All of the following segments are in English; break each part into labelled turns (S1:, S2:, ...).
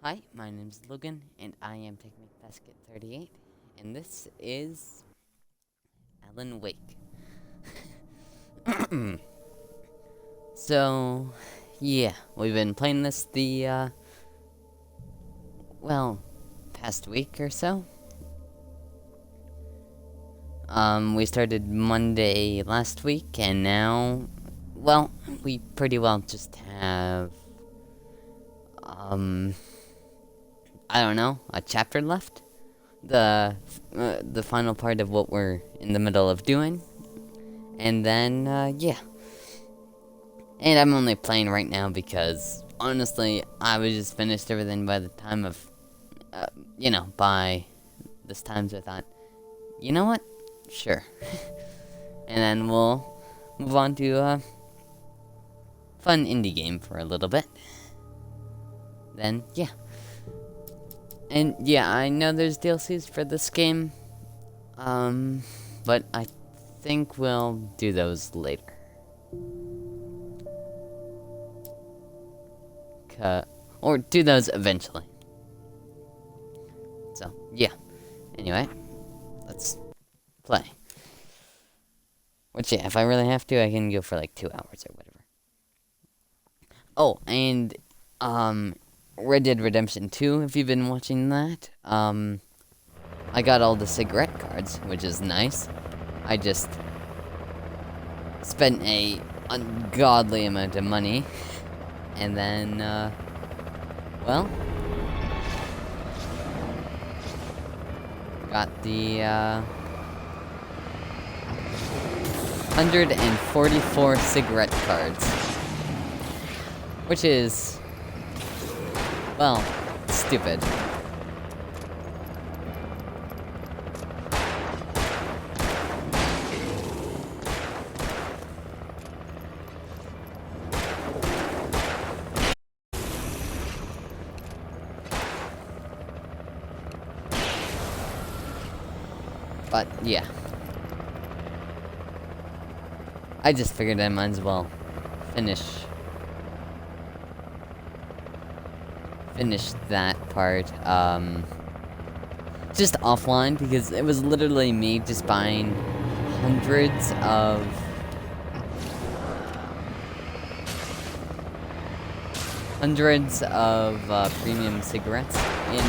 S1: Hi, my name's Logan, and I am taking Basket 38, and this is Alan Wake. So, yeah, we've been playing this well, past week or so. We started Monday last week, and now, well, we pretty well just have, I don't know, a chapter left. The final part of what we're in the middle of doing. And then, yeah. And I'm only playing right now because, honestly, I was just finished everything by the time of, by this time, so I thought, you know what? Sure. And then we'll move on to a fun indie game for a little bit. Then, yeah. And, yeah, I know there's DLCs for this game, but I think we'll do those later. Or do those eventually. So, yeah. Anyway, let's play. Which, yeah, if I really have to, I can go for like 2 hours or whatever. Oh, and, Red Dead Redemption 2, if you've been watching that, I got all the cigarette cards, which is nice. I just spent a ungodly amount of money, and then, well, got the, 144 cigarette cards. Which is, well, stupid. But, yeah. I just figured I might as well finish that part, just offline, because it was literally me just buying hundreds of premium cigarettes in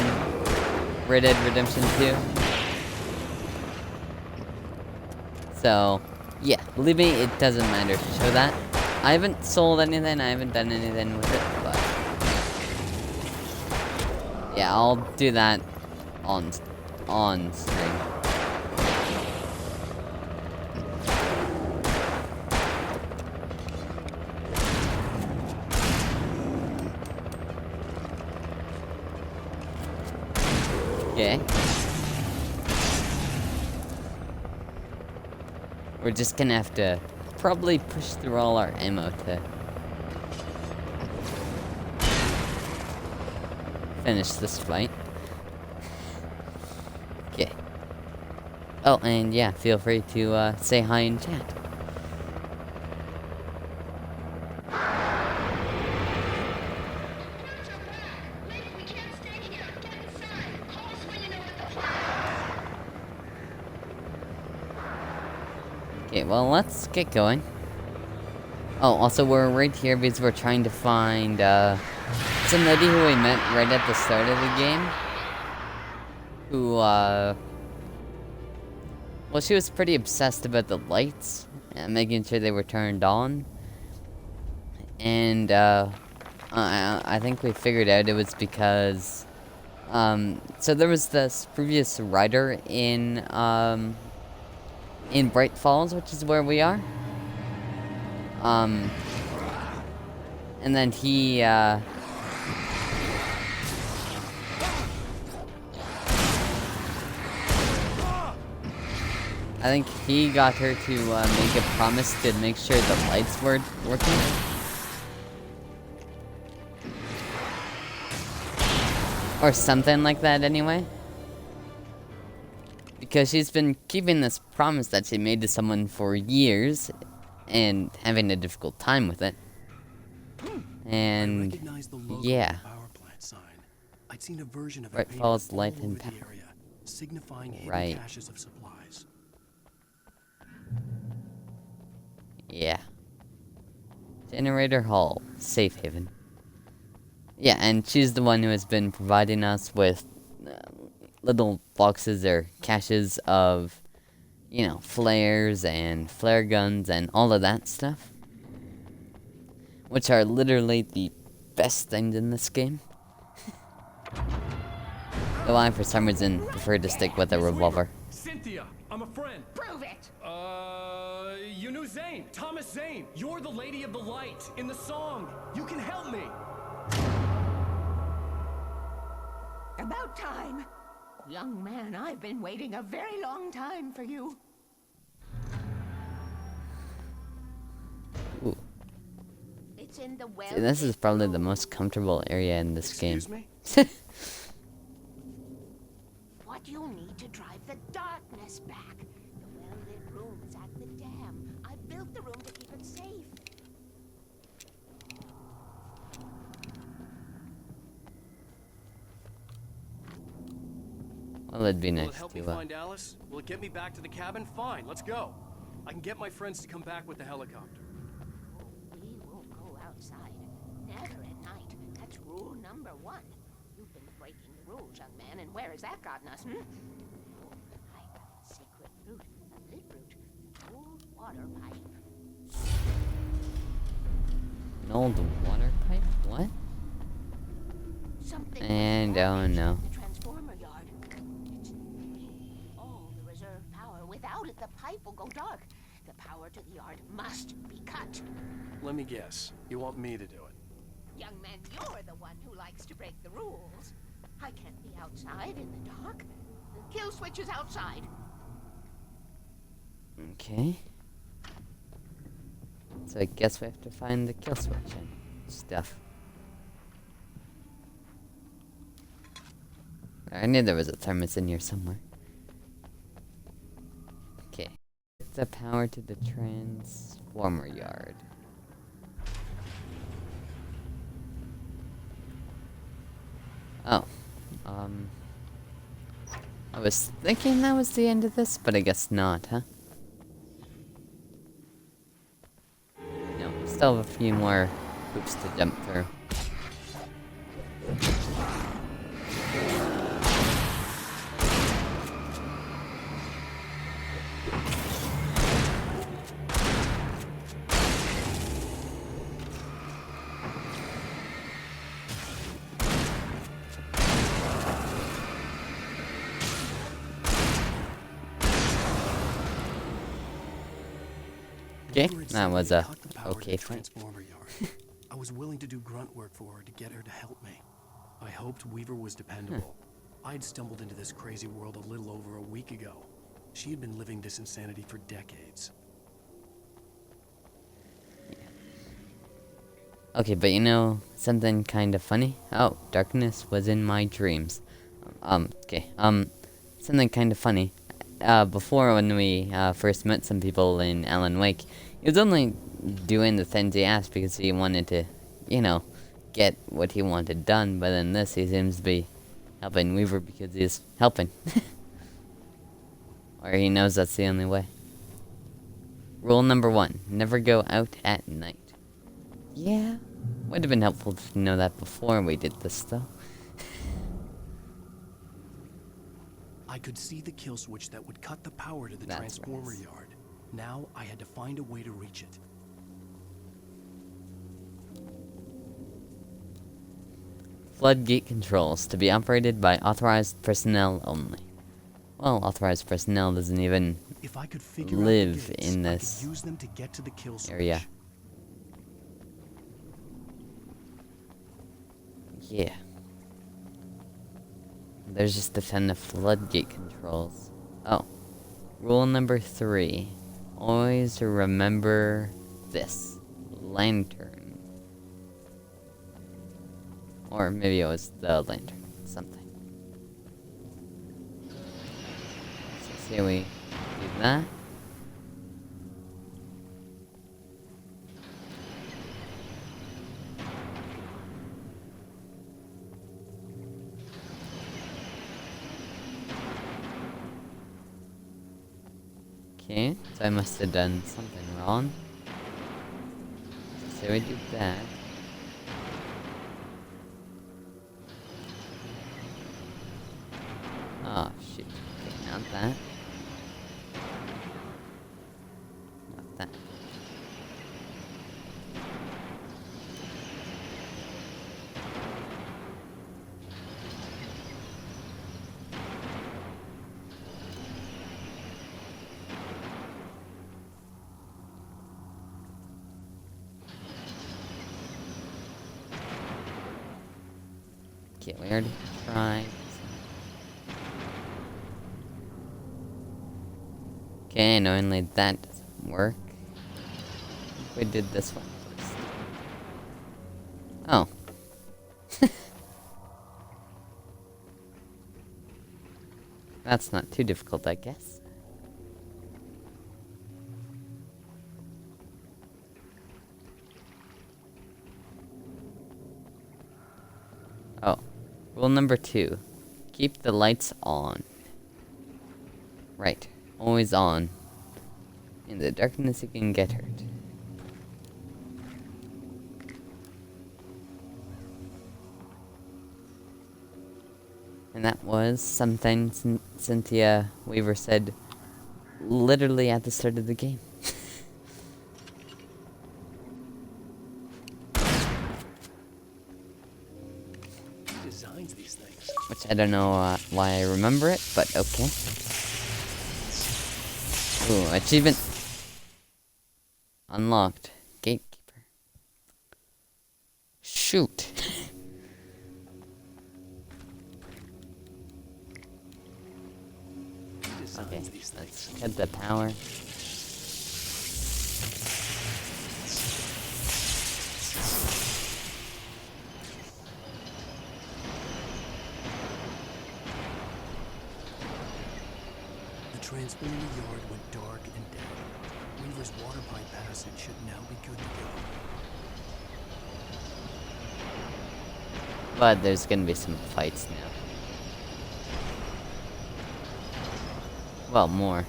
S1: Red Dead Redemption 2. So, yeah, believe me, it doesn't matter to show that. I haven't sold anything, I haven't done anything with it, but yeah, I'll do that on stream. Okay. We're just gonna have to probably push through all our ammo to finish this fight. Okay. Oh, and yeah, feel free to say hi in chat. Okay, well, let's get going. Oh, also, we're right here because we're trying to find, some lady who we met right at the start of the game. Who, well, she was pretty obsessed about the lights, and making sure they were turned on. And, I think we figured out it was because, so there was this previous writer in Bright Falls, which is where we are. And then he, I think he got her to, make a promise to make sure the lights were working. Or something like that, anyway. Because she's been keeping this promise that she made to someone for years, and having a difficult time with it. And, yeah.
S2: I'd seen a version of it
S1: Right
S2: painted
S1: falls
S2: all
S1: life
S2: over
S1: and
S2: the
S1: power.
S2: area, signifying
S1: Right.
S2: hidden caches of supplies.
S1: Yeah. Generator Hall, safe haven. Yeah, and she's the one who has been providing us with little boxes or caches of, you know, flares and flare guns and all of that stuff. Which are literally the best things in this game. Though I, for some reason, prefer to stick with a
S3: Miss
S1: revolver.
S3: Weaver, Cynthia, I'm a friend.
S4: Prove it!
S3: You knew Zane, Thomas Zane. You're the Lady of the Light in the song. You can help me.
S4: About time. Young man, I've been waiting a very long time for you.
S1: Ooh.
S4: It's in the well.
S1: See, this is probably the most comfortable area in this game.
S2: Excuse me?
S4: What you need to drive the darkness back. The well-lit room's at the dam. I built the room to keep it safe.
S1: Well, it'd be
S2: Will
S1: nice
S2: it help me
S1: to,
S2: find Alice? Will it get me back to the cabin? Fine, let's go. I can get my friends to come back with the helicopter.
S4: We won't go outside. Never at night. That's rule number 1. You've been breaking the rules, young man, and where has that gotten us, hmm? Oh, I got a secret route. A lit route. An old water pipe.
S1: an old water pipe? What?
S4: Something
S1: And,
S4: was
S1: oh
S4: damaged
S1: no.
S4: in the transformer yard. It's all the reserve power. Without it, the pipe will go dark. The power to the yard must be cut.
S2: Let me guess. You want me to do it?
S4: Young man, you're the one who likes to break the rules. I can't be outside in the dark. The kill switch is outside.
S1: Okay. So I guess we have to find the kill switch and stuff. I knew there was a thermos in here somewhere. Okay. The power to the transformer yard. Oh. I was thinking that was the end of this, but I guess not, huh? No, still have a few more hoops to jump through. Okay,
S2: Whoever had
S1: that
S2: said
S1: was
S2: they'd
S1: a
S2: cut the power to
S1: okay
S2: the
S1: fight.
S2: transformer yard. I was willing to do grunt work for her to get her to help me. I hoped Weaver was dependable. I'd stumbled into this crazy world a little over a week ago. She had been living this insanity for decades.
S1: Okay, but you know, something kind of funny? Oh, darkness was in my dreams. Okay, something kind of funny. Before when we, first met some people in Alan Wake, he was only doing the things he asked because he wanted to, you know, get what he wanted done, but in this he seems to be helping Weaver because he's helping. Or he knows that's the only way. Rule number 1, never go out at night. Yeah, would have been helpful to know that before we did this, though.
S2: I could see the kill switch that would cut the power to the
S1: That's
S2: transformer
S1: nice.
S2: yard. Now I had to find a way to reach it.
S1: Floodgate controls to be operated by authorized personnel only. Well, authorized personnel doesn't even
S2: If I could figure
S1: live
S2: out the gates,
S1: in
S2: I
S1: this
S2: could use them to get to the kill switch.
S1: area. Yeah. There's just a ton of floodgate controls. Oh. Rule number 3. Always remember this. Lantern. Or maybe it was the lantern. Something. So say we do that. Okay, so I must have done something wrong. So we did that. Oh, shoot. Okay, not that. Not that. Okay, we already tried. Okay, knowingly that doesn't work. I think we did this one first. Oh. That's not too difficult, I guess. Oh. Rule number 2. Keep the lights on. Right. Always on. In the darkness you can get hurt. And that was something Cynthia Weaver said literally at the start of the game.
S2: Who designs these things?
S1: Which I don't know why I remember it, but okay. Ooh, achievement unlocked. Gatekeeper. Shoot.
S2: Who designs
S1: Okay,
S2: these
S1: let's
S2: things?
S1: cut the power.
S2: The transformer yard went dark and dead. Weaver's water pipe passage should now be good to go.
S1: But there's gonna be some fights now. Well, more.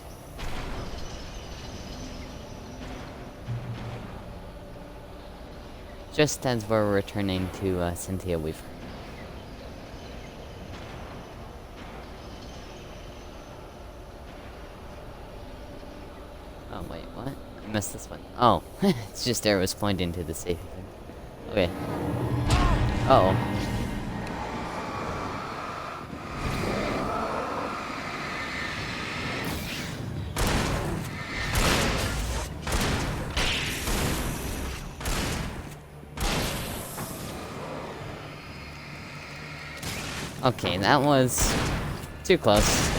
S1: Just as we're returning to Cynthia Weaver. Oh, wait, what? I missed this one. Oh, it's just arrows pointing to the safe thing. Okay. Uh-oh. Okay, that was too close.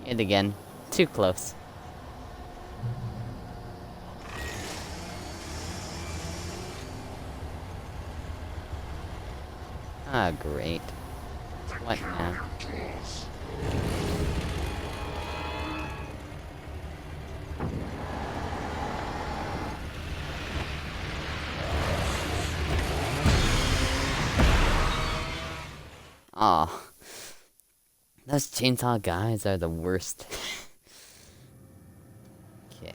S1: Yet again, too close. Ah, great. What now? Aw. Those chainsaw guys are the worst. Okay.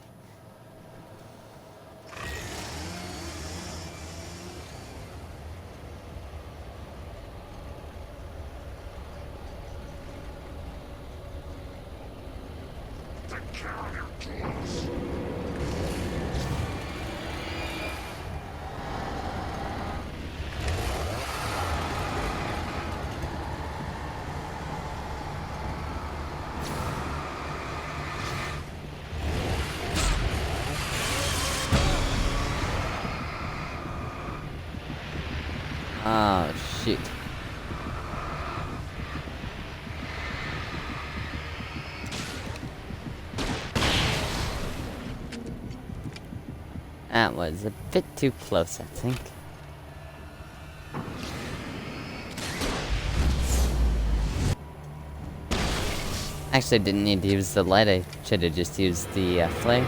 S1: Oh, shoot. That was a bit too close, I think. Actually, I didn't need to use the light, I should have just used the flame.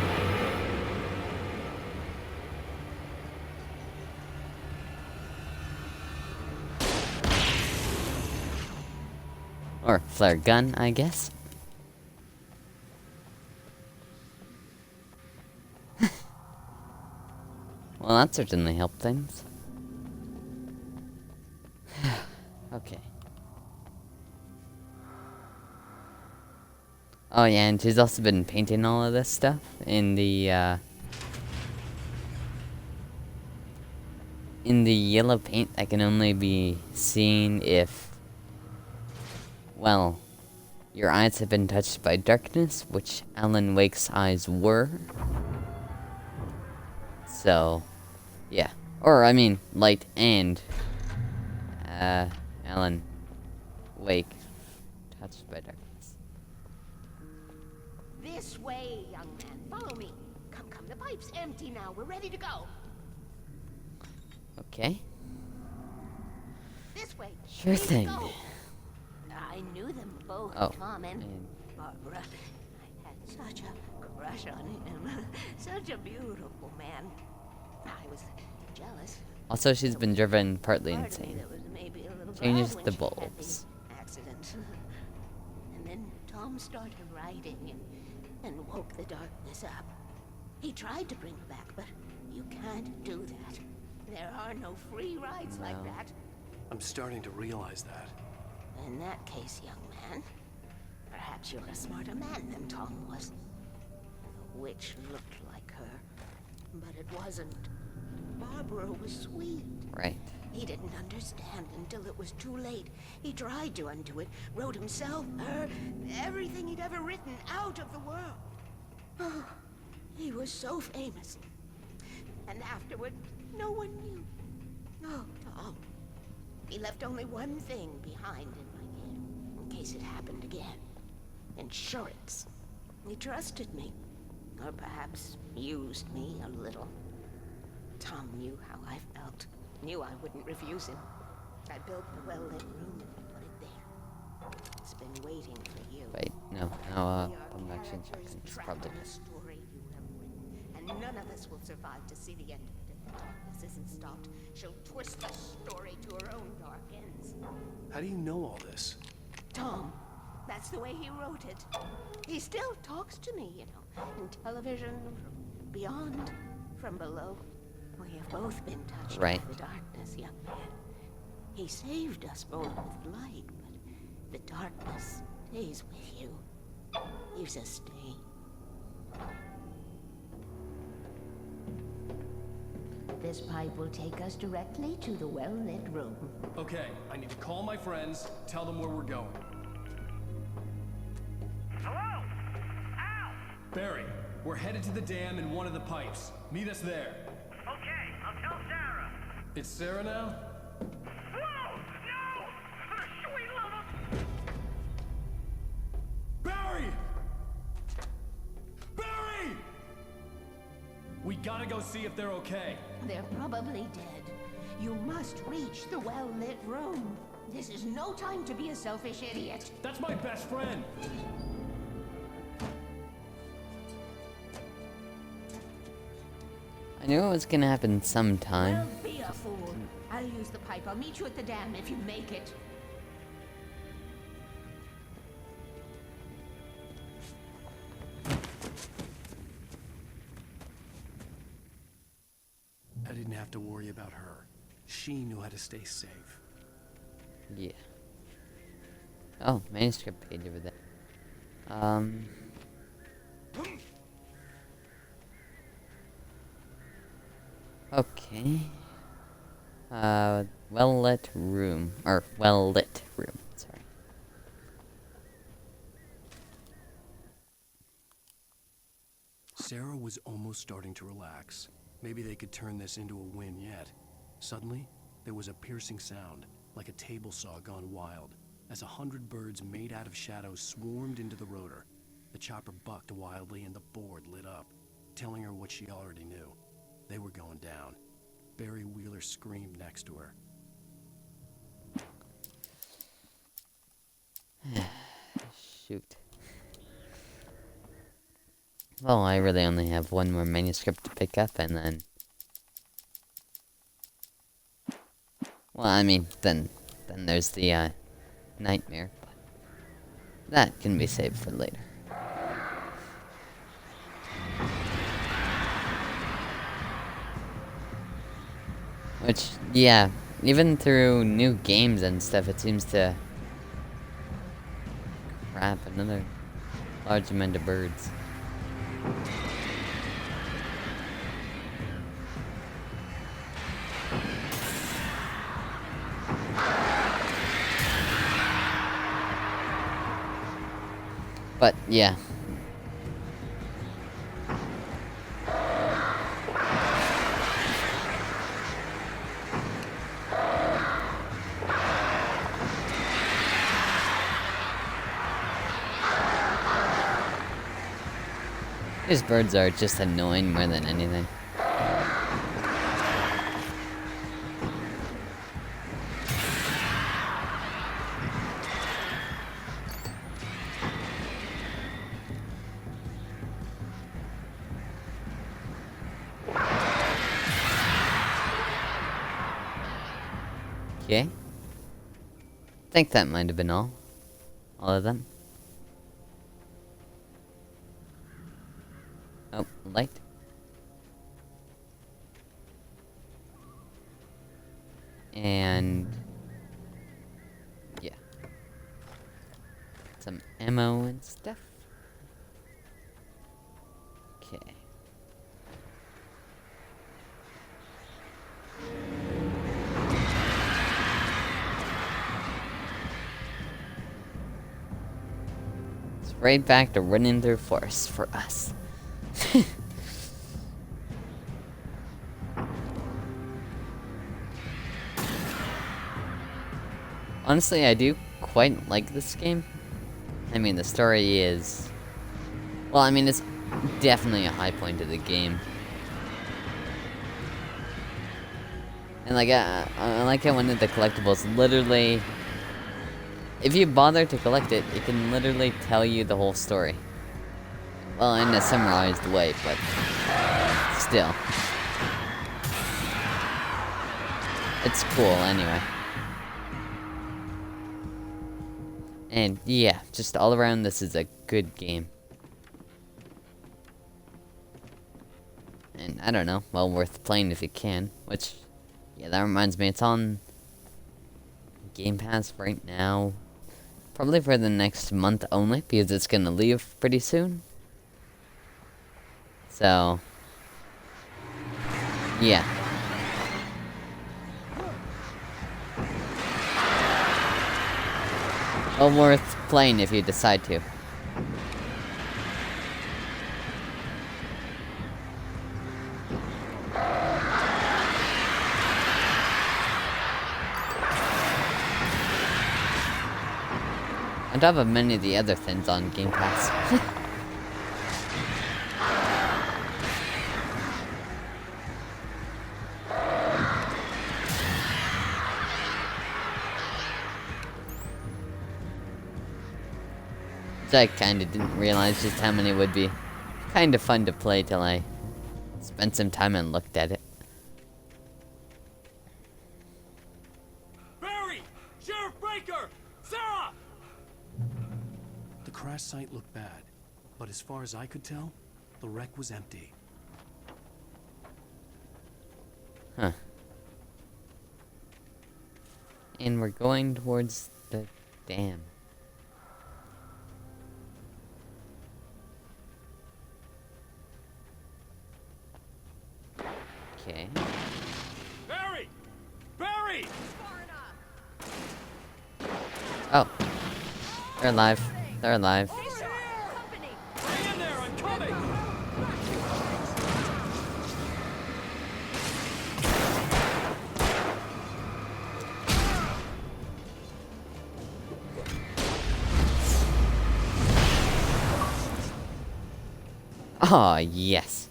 S1: Or flare gun, I guess. Well, that certainly helped things. Okay. Oh yeah, and she's also been painting all of this stuff in the yellow paint that can only be seen if, well, your eyes have been touched by darkness, which Alan Wake's eyes were. So, yeah. Or, I mean, light and, Alan Wake touched by darkness.
S4: This way, young man. Follow me. Come, come. The pipe's empty now. We're ready to go.
S1: Okay.
S4: This way.
S1: Sure
S4: Ready to
S1: thing.
S4: go. I knew them both,
S1: Oh,
S4: Tom and
S1: and-
S4: Barbara. I had such a crush on him. Such a beautiful man. I was jealous.
S1: Also, she's been driven partly
S4: Part of me
S1: insane.
S4: that was maybe a little
S1: Changes
S4: glad
S1: the
S4: when she had
S1: bulbs.
S4: accident. And then Tom started writing and woke the darkness up. He tried to bring her back, but you can't do that. There are no free rides like
S1: No.
S4: that.
S2: I'm starting to realize that.
S4: In that case, young man, perhaps you're a smarter man than Tom was. The witch looked like her, but it wasn't. Barbara was sweet.
S1: Right.
S4: He didn't understand until it was too late. He tried to undo it, wrote himself, her, everything he'd ever written out of the world. Oh, he was so famous. And afterward, no one knew. Oh, Tom. He left only one thing behind in my kid, in case it happened again. Insurance. He trusted me. Or perhaps used me a little. Tom knew how I felt. Knew I wouldn't refuse him. I built the well-lit room and put it there. It's been waiting for you.
S1: Wait, no,
S4: We are
S1: I'm actually
S4: characters
S1: checking. It's
S4: trapped
S1: probably.
S4: in a story you have written, and none of us will survive to see the end of it if the darkness isn't stopped. She'll twist the story to her own dark ends.
S2: How do you know all this?
S4: Tom, that's the way he wrote it. He still talks to me, you know, in television, from beyond, from below. We have both been touched
S1: Right.
S4: by the darkness, young man. He saved us both with light, but the darkness stays with you. Leaves a stain. This pipe will take us directly to the well-lit room.
S3: Okay, I need to call my friends, tell them where we're going.
S5: Hello? Al!
S3: Barry, we're headed to the dam in one of the pipes. Meet us there.
S5: Okay, I'll tell Sarah.
S3: It's Sarah now?
S5: Whoa! No! For the sweet love of...
S3: Barry! Barry! We gotta go see if they're okay.
S4: They're probably dead. You must reach the well-lit room. This is no time to be a selfish idiot.
S3: That's my best friend.
S1: I knew it was gonna happen sometime.
S4: Well, be a fool. I'll use the pipe. I'll meet you at the dam if you make it.
S2: I didn't have to worry about her. She knew how to stay safe.
S1: Yeah. Oh, manuscript page over there. Okay. Well-lit room. Or, well-lit room, sorry.
S2: Sarah was almost starting to relax. Maybe they could turn this into a win yet. Suddenly, there was a piercing sound, like a table saw gone wild, as 100 birds made out of shadows swarmed into the rotor. The chopper bucked wildly and the board lit up, telling her what she already knew. They were going down. Barry Wheeler screamed next to her.
S1: Shoot. Well, I really only have one more manuscript to pick up, and then... Well, I mean, then there's the, nightmare. But That can be saved for later. Which, yeah, even through new games and stuff, it seems to... Crap, another large amount of birds. But, yeah. These birds are just annoying more than anything. Okay. I think that might have been all. All of them. Oh, light. And... yeah. Some ammo and stuff. Okay. It's right back to running through forest for us. Honestly, I do quite like this game. I mean, the story is... well, I mean, it's definitely a high point of the game. And like, I like how one of the collectibles literally... if you bother to collect it, it can literally tell you the whole story. Well, in a summarized way, but... still. It's cool, anyway. And yeah, just all around this is a good game. And I don't know, well worth playing if you can, which, yeah, that reminds me, it's on Game Pass right now. Probably for the next month only, because it's gonna leave pretty soon. So, yeah. Well worth playing if you decide to. On top of many of the other things on Game Pass. Which I kinda didn't realize just how many would be kinda fun to play till I spent some time and looked at it.
S3: Barry! Sheriff Baker! Sarah!
S2: The crash site looked bad, but as far as I could tell, the wreck was empty.
S1: Huh. And we're going towards the dam. Okay.
S3: Barry! Barry!
S1: Oh. They're alive. They're alive.
S3: Hang in there, I'm coming!
S1: Oh, yes.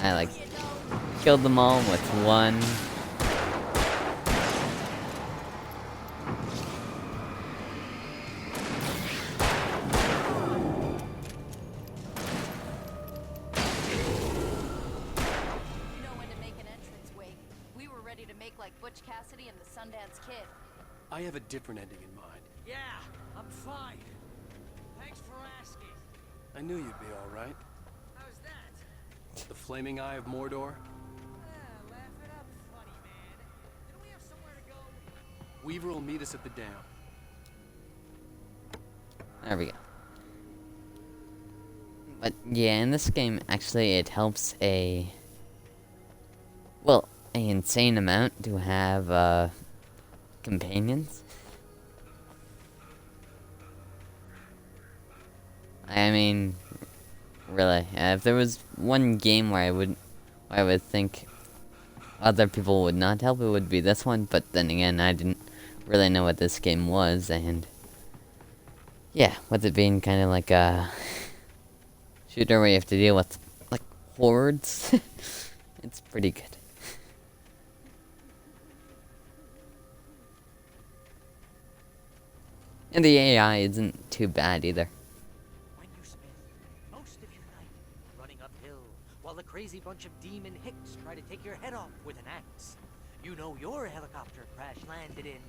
S1: I like killed them all with one.
S6: Know when to make an entrance, Wake. We were ready to make like Butch Cassidy and the Sundance Kid.
S2: I have a different ending in mind.
S7: Yeah, I'm fine. Thanks for asking.
S2: I knew you'd be all right.
S7: How's that?
S2: The flaming eye of Mordor?
S7: Laugh it up, funny man. Didn't we have somewhere to go?
S2: Weaver will meet us at the dam.
S1: There we go. But yeah, in this game, actually, it helps a insane amount to have companions. I mean, really, if there was one game where I would think other people would not help, it would be this one. But then again, I didn't really know what this game was, and yeah, with it being kind of like a shooter where you have to deal with like hordes, it's pretty good. And the AI isn't too bad either.
S7: When you spend most of your night running uphill while the crazy bunch of demon hicks try to take your head off with an axe, you know your helicopter crash landed in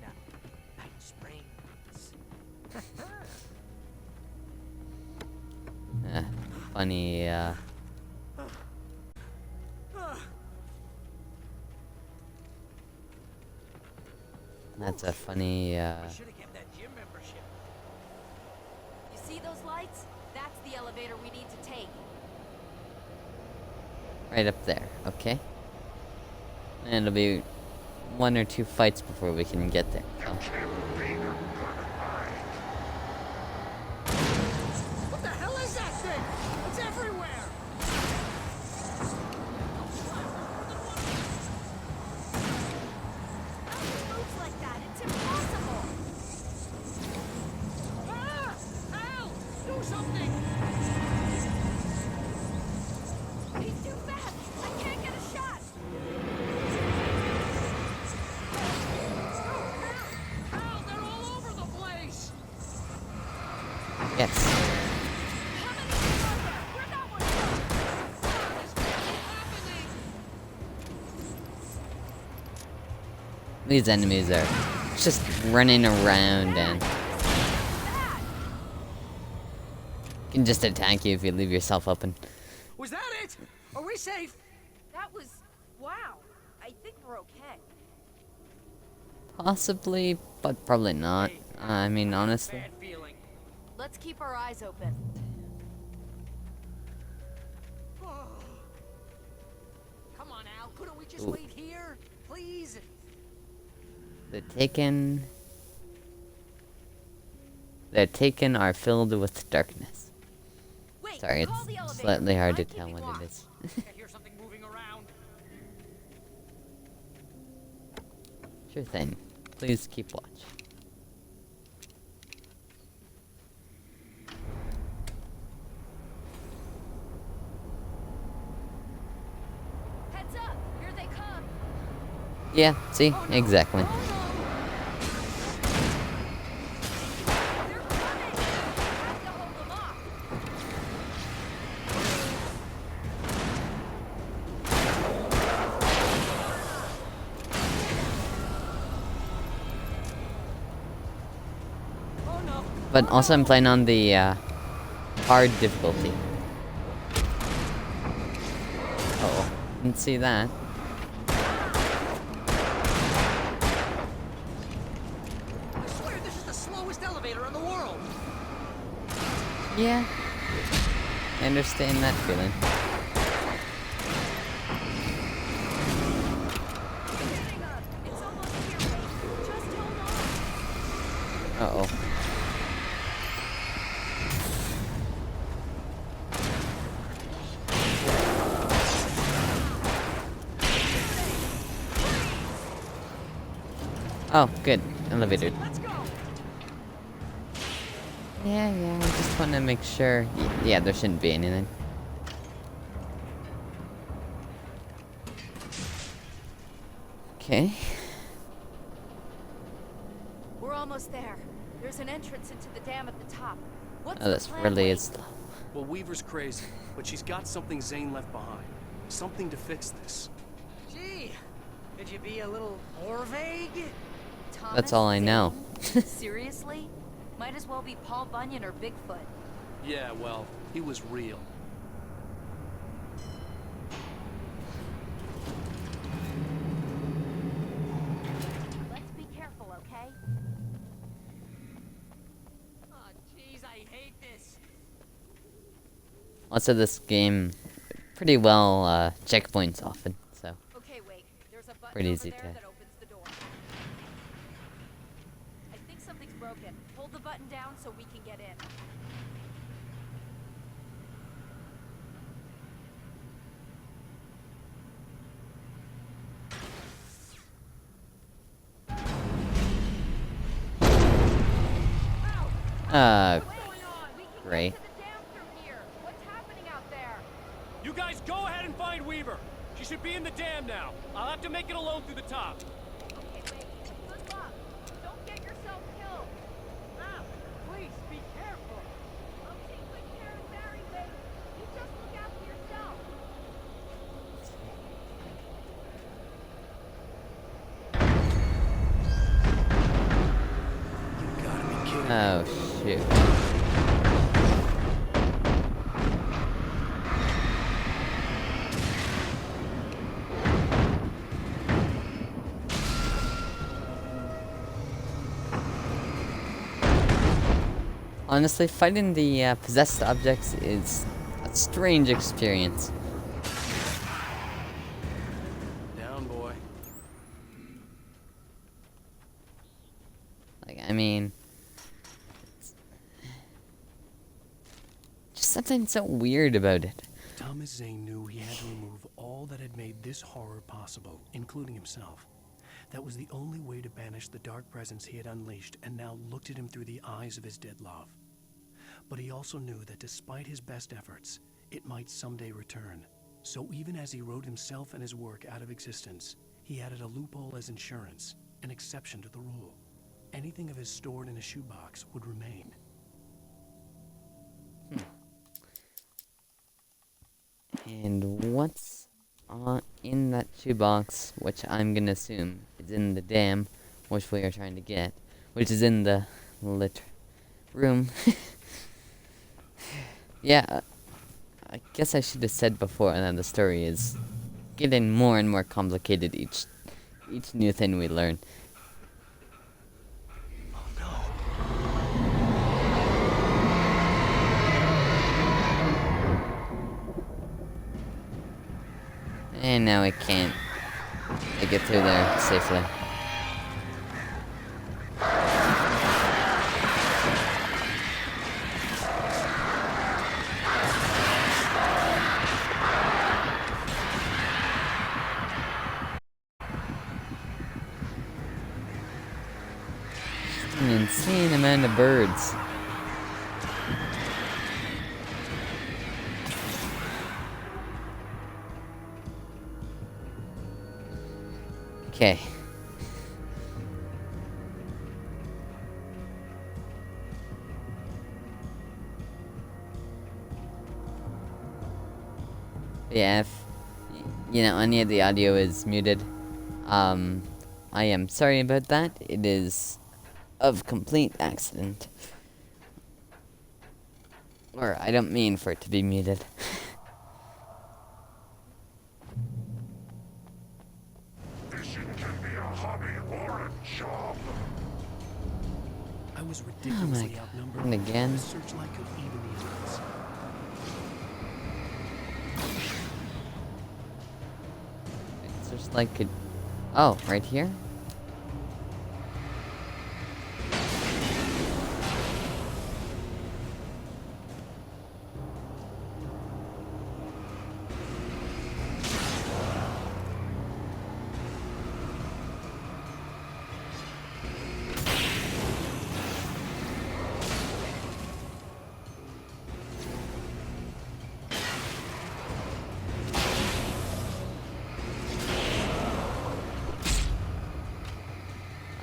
S7: Night Springs.
S1: Funny, that's a funny,
S7: Should have kept that gym membership.
S6: You see those lights? That's the elevator we need to take.
S1: right up there, okay? And it'll be 1 or 2 fights before we can get there, so.
S7: What the hell is that thing? It's everywhere!
S6: How can it move like that? It's impossible!
S7: Ah! Al! Do something!
S6: He's too fast! I can't get a shot!
S7: Al, they're all over the place!
S1: Yes.
S6: How many are there? Where'd that one go?
S7: This can't be happening!
S1: These enemies are just running around and can just attack you if you leave yourself open.
S7: Was that it? Are we safe?
S6: That was... wow. I think we're okay.
S1: Possibly, but probably not. I mean, honestly.
S7: Bad feeling.
S6: Let's keep our eyes open.
S7: Come on, Al. Couldn't we just
S1: Ooh.
S7: wait here? Please?
S1: The Taken are filled with darkness.
S6: Wait,
S1: Sorry,
S6: call the
S1: it's
S6: elevator.
S1: slightly hard to
S6: I'm
S1: tell
S6: keeping
S1: what
S6: watch.
S1: it is.
S7: I hear something moving around.
S1: Sure thing. Please keep watch.
S6: Heads up! Here they come!
S1: Yeah, see?
S7: Oh, no.
S1: Exactly.
S7: Oh, no.
S6: They're coming! Have to hold them off.
S7: Oh, no.
S1: But also I'm playing on the hard difficulty. Oh, didn't see that.
S7: I swear this is the slowest elevator in the world.
S1: Yeah. I understand that feeling.
S6: Getting up! It's almost here, Wade. Just hold on.
S1: Uh-oh. Oh, good. Elevator.
S7: Let's go.
S1: Yeah, I just want to make sure. Yeah, there shouldn't be anything. Okay.
S6: We're almost there. There's an entrance into the dam at the top. What's
S1: Oh,
S6: the
S1: this
S6: plan,
S1: really
S6: Wade?
S1: is slow.
S2: Well, Weaver's crazy, but she's got something Zane left behind. Something to fix this.
S7: Gee, could you be a little more vague?
S6: Thomas
S1: That's all I know.
S6: Zane? Seriously? Might as well be Paul Bunyan or Bigfoot.
S2: Yeah, well, he was real.
S4: Let's be careful, okay?
S7: Oh, jeez, I hate this.
S1: Also, this game pretty well checkpoints often, so
S6: Okay, Wake. There's a button
S1: Pretty
S6: over
S1: easy
S6: there
S1: to-
S6: that opens the door. I think something's broken. Hold the button down so we can get in.
S1: uh,
S6: What's going on? We can
S1: great.
S6: get to the dam through here. What's happening out there?
S3: You guys go ahead and find Weaver. She should be in the dam now. I'll have to make it alone through the top.
S6: Okay, Wake. Good luck. Don't get yourself killed. Now, please be careful. I'll take good care of Barry, Wake. You just look after yourself.
S2: You gotta be kidding me.
S1: Oh shoot. Honestly, fighting the possessed objects is a strange experience.
S2: Down, boy.
S1: Like, I mean, it's just something so weird about it.
S2: Thomas Zane knew he had to remove all that had made this horror possible, including himself. That was the only way to banish the dark presence he had unleashed and now looked at him through the eyes of his dead love. But he also knew that despite his best efforts, it might someday return. So even as he wrote himself and his work out of existence, he added a loophole as insurance, an exception to the rule. Anything of his stored in a shoebox would remain.
S1: And what's in that shoebox, which I'm gonna assume is in the dam, which we are trying to get, which is in the lit room. Yeah, I guess I should have said before that the story is getting more and more complicated each new thing we learn. And now I can't get through there safely. Just an insane amount of birds. Okay. Yeah, if any of the audio is muted, I am sorry about that. It is of complete accident. Or I don't mean for it to be muted.
S5: Fishing can be a hobby or a job.
S2: I was ridiculously
S1: God.
S2: outnumbered.
S1: And again.
S2: The searchlight could even the odds.
S1: It's just like it. Oh, right here?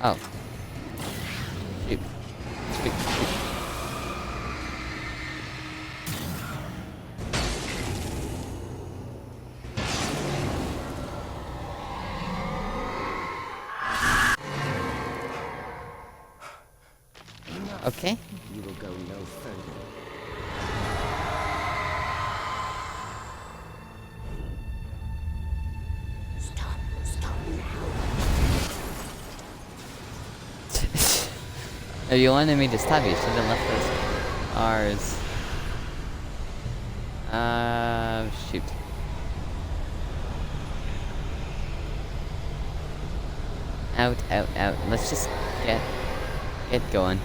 S1: Oh. Shoot. Shoot. Shoot. Okay. If you wanted me to stop, you should have left those cars. Shoot. Out, out, out. Let's just get going.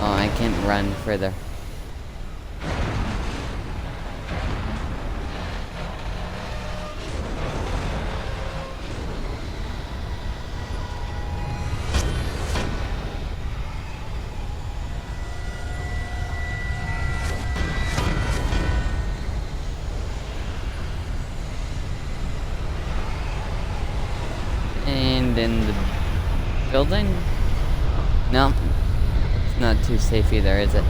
S1: Oh, I can't run further. And in the building? No. It's not too safe either, is it?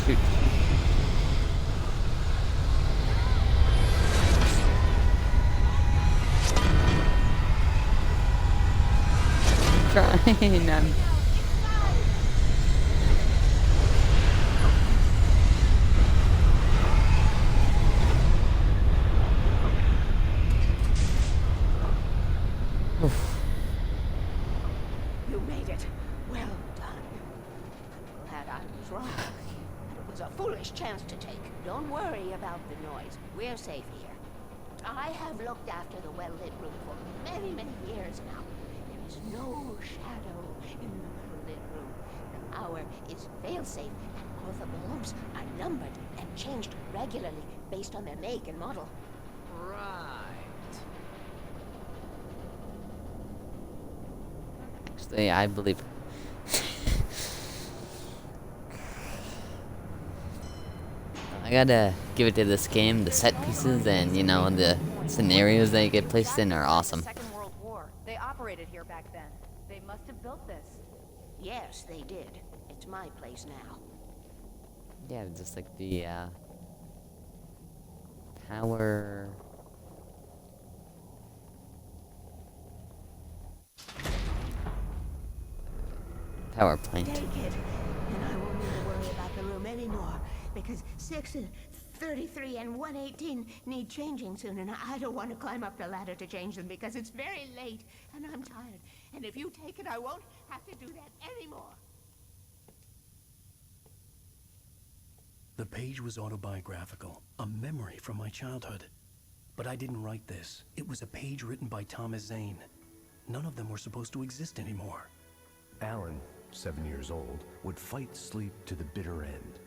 S1: Shoot. Trying.
S4: You made it. Well done. Glad I was wrong. It was a foolish chance to take. Don't worry about the noise. We're safe here. I have looked after the well-lit room for many, many years now. There is no shadow in the well-lit room. The power is fail-safe, and all the bulbs are numbered and changed regularly based on their make and model.
S7: Right.
S1: Actually, I believe. I gotta give it to this game. The set pieces and, you know, the scenarios that you get placed in are awesome.
S6: Second World War. They operated here back then. They must have built this.
S4: Yes, they did. It's my place now.
S1: Yeah, just like the power. Power plant.
S4: Take it, and I won't need to worry about the room anymore, because 6 and 33 and 118 need changing soon, and I don't want to climb up the ladder to change them because it's very late, and I'm tired. And if you take it, I won't have to do that anymore.
S2: The page was autobiographical, a memory from my childhood. But I didn't write this. It was a page written by Thomas Zane. None of them were supposed to exist anymore.
S8: Alan, 7 years old, would fight sleep to the bitter end.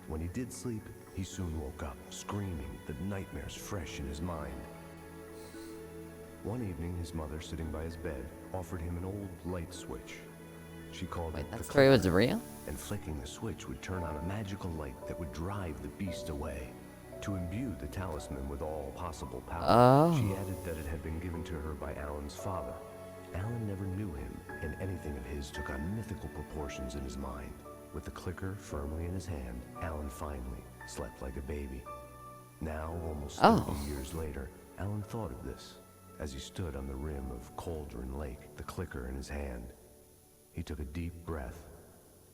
S8: When he did sleep, he soon woke up, screaming, the nightmares fresh in his mind. One evening, his mother, sitting by his bed, offered him an old light switch. She called
S1: Wait,
S8: it
S1: that
S8: the
S1: story was
S8: clicker,
S1: real?
S8: and flicking the switch would turn on a magical light that would drive the beast away. To imbue the talisman with all possible power,
S1: Oh.
S8: she added that it had been given to her by Alan's father. Alan never knew him, and anything of his took on mythical proportions in his mind. With the clicker firmly in his hand, Alan finally slept like a baby. Now, almost 30 years later, Alan thought of this as he stood on the rim of Cauldron Lake, the clicker in his hand. He took a deep breath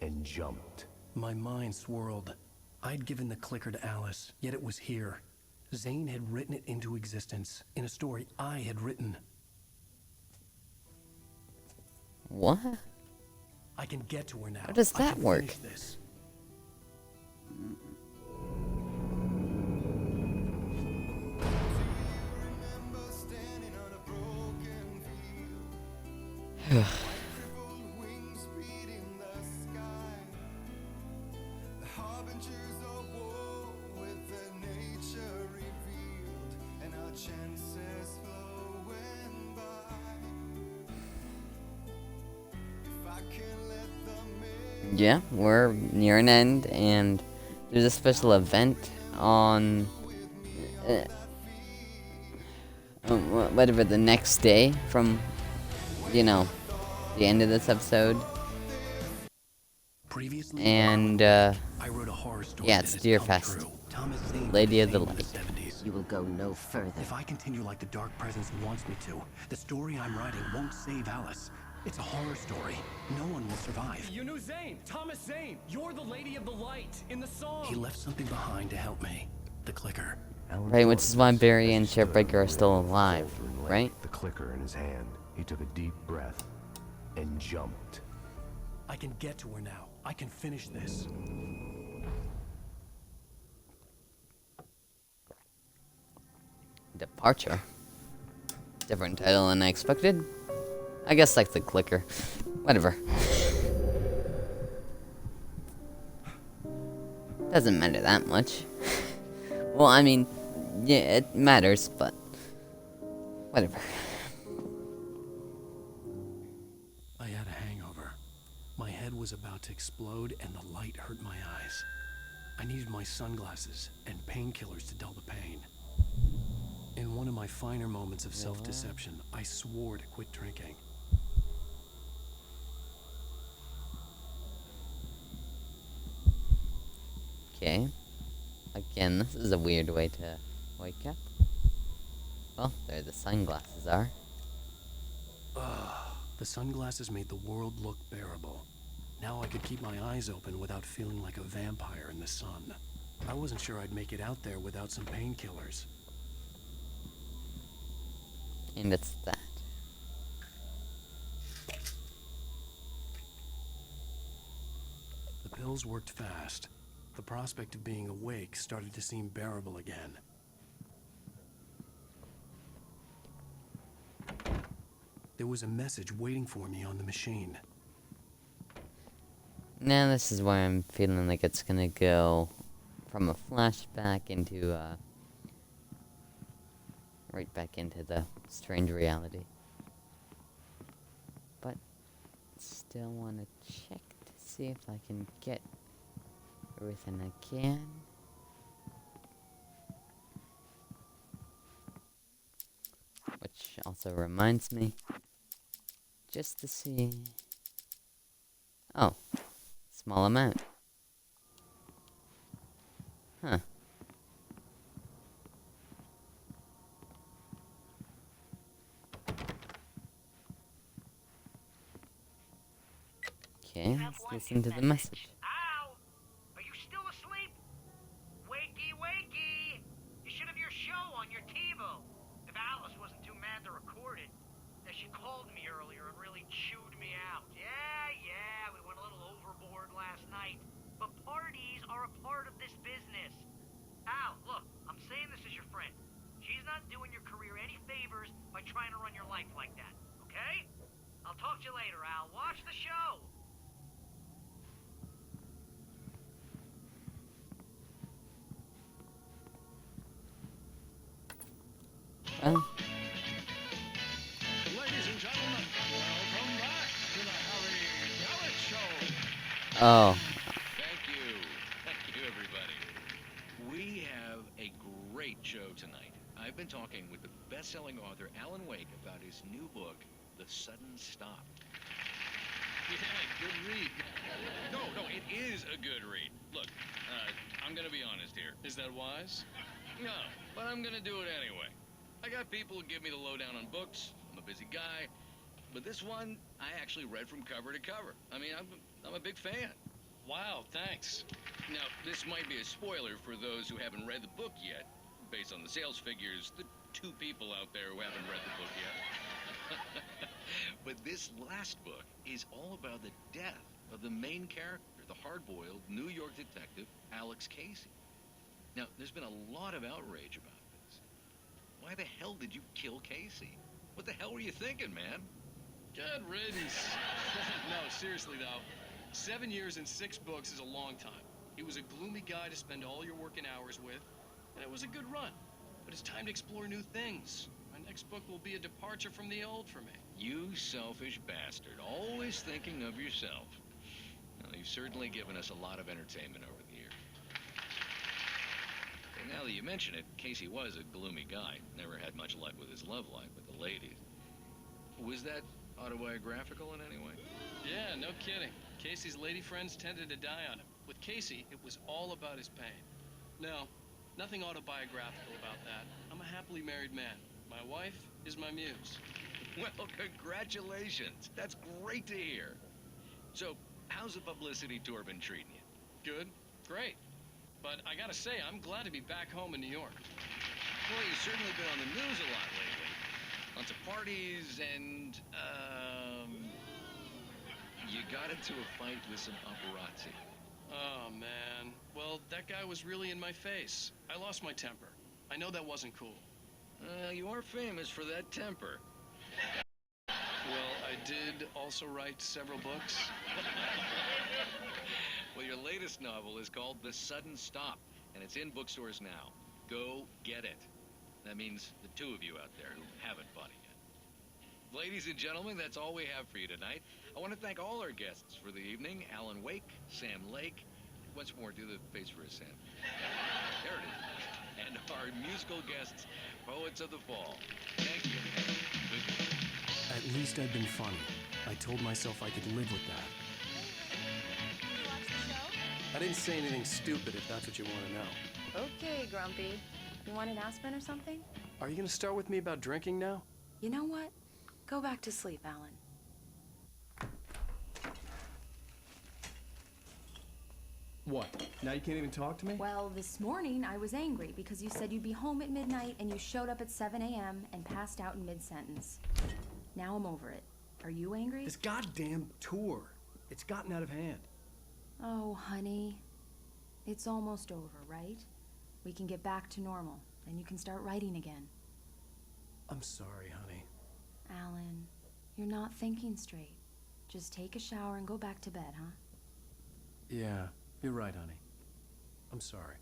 S8: and jumped.
S2: My mind swirled. I'd given the clicker to Alice, yet it was here. Zane had written it into existence in a story I had written.
S1: What?
S2: I can get to her now.
S1: How does
S2: I
S1: that
S2: can
S1: work?
S2: finish this.
S1: Yeah, we're near an end, and there's a special event on whatever the next day from, you know, the end of this episode.
S2: Previously,
S1: And
S2: I wrote a horror story
S1: yeah,
S2: that
S1: it's
S2: has
S1: Deer
S2: come
S1: Fest.
S2: true. Thomas Zane
S1: Lady
S2: was
S1: of the
S2: famed in
S1: Light.
S2: the 70s.
S9: You will go no further.
S2: If I continue like the Dark Presence wants me to, the story I'm writing won't save Alice. It's a horror story. No one will survive.
S3: You knew Zane! Thomas Zane! You're the Lady of the Light in the song!
S2: He left something behind to help me. The clicker.
S8: Alan
S1: Right, which
S8: thought
S1: is why
S8: this
S1: Barry
S8: as
S1: and
S8: he stood
S1: Shipbreaker are
S8: in the
S1: still
S8: middle of the
S1: alive,
S8: sweltering lake,
S1: right?
S8: The clicker in his hand. He took a deep breath and jumped.
S2: I can get to her now. I can finish this.
S1: Departure. Different title than I expected. I guess like the clicker. Whatever. Doesn't matter that much. Well, I mean, yeah, it matters, but whatever.
S2: I had a hangover. My head was about to explode and the light hurt my eyes. I needed my sunglasses and painkillers to dull the pain. In one of my finer moments of self-deception, I swore to quit drinking.
S1: Okay. Again, this is a weird way to wake up. Well, there the sunglasses are.
S2: The sunglasses made the world look bearable. Now I could keep my eyes open without feeling like a vampire in the sun. I wasn't sure I'd make it out there without some painkillers.
S1: And it's that.
S2: The pills worked fast. The prospect of being awake started to seem bearable again. There was a message waiting for me on the machine.
S1: Now this is where I'm feeling like it's gonna go from a flashback into right back into the strange reality. But still want to check to see if I can get everything I can. Which also reminds me, just to see. Oh, small amount. Huh. Okay, let's listen to the message.
S10: Al! Are you still asleep? Wakey, wakey! You should have your show on your TiVo. If Alice wasn't too mad to record it. Now, she called me earlier and really chewed me out. Yeah, we went a little overboard last night. But parties are a part of this business. Al, look, I'm saying this as your friend. She's not doing your career any favors by trying to run your life like that, okay? I'll talk to you later, Al. Watch the show!
S1: Oh.
S5: Ladies and gentlemen, welcome back to the Harry Gallet Show.
S1: Oh.
S11: Thank you, everybody. We have a great show tonight. I've been talking with the best-selling author Alan Wake about his new book, The Sudden Stop. Yeah, good read. No, it is a good read. Look, I'm gonna be honest here.
S3: Is that wise?
S11: No, but I'm gonna do it anyway. I got people who give me the lowdown on books. I'm a busy guy. But this one, I actually read from cover to cover. I mean, I'm a big fan.
S3: Wow, thanks.
S11: Now, this might be a spoiler for those who haven't read the book yet. Based on the sales figures, the 2 people out there who haven't read the book yet. But this last book is all about the death of the main character, the hard-boiled New York detective, Alex Casey. Now, there's been a lot of outrage about this. Why the hell did you kill Casey? What the hell were you thinking, man?
S3: Good riddance. No, seriously though. 7 years and 6 books is a long time. He was a gloomy guy to spend all your working hours with, and it was a good run. But it's time to explore new things. My next book will be a departure from the old for me.
S11: You selfish bastard, always thinking of yourself. Well, you've certainly given us a lot of entertainment over the years. And now that you mention it, Casey was a gloomy guy. Never had much luck with his love life with the ladies. Was that autobiographical in any way?
S3: Yeah, no kidding. Casey's lady friends tended to die on him. With Casey, it was all about his pain. No, Nothing autobiographical about that. I'm a happily married man. My wife is my muse.
S11: Well, congratulations. That's great to hear. So, how's the publicity tour been treating you?
S3: Good? Great. But I gotta say, I'm glad to be back home in New York.
S11: Well, you've certainly been on the news a lot lately. Lots of parties and, you got into a fight with some paparazzi.
S3: Oh, man. Well, that guy was really in my face. I lost my temper. I know that wasn't cool.
S11: You are famous for that temper.
S3: Well, I did also write several books.
S11: Well, your latest novel is called The Sudden Stop, and it's in bookstores now. Go get it. That means the two of you out there who haven't bought it yet. Ladies and gentlemen, that's all we have for you tonight. I want to thank all our guests for the evening. Alan Wake, Sam Lake. Once more, do the face for us, Sam. There it is. And our musical guests, Poets of the Fall. Thank you.
S2: At least I'd been funny. I told myself I could live with that.
S6: You watch the show?
S2: I didn't say anything stupid if that's what you want to know.
S9: Okay, Grumpy. You want an aspirin or something?
S2: Are you going to start with me about drinking now?
S9: You know what? Go back to sleep, Alan.
S2: What? Now you can't even talk to me?
S9: Well, this morning I was angry because you said you'd be home at midnight and you showed up at 7 a.m. and passed out in mid-sentence. Now I'm over it. Are you angry?
S2: This goddamn tour. It's gotten out of hand.
S9: Oh, honey. It's almost over, right? We can get back to normal, and you can start writing again.
S2: I'm sorry, honey.
S9: Alan, you're not thinking straight. Just take a shower and go back to bed, huh?
S2: Yeah, you're right, honey. I'm sorry.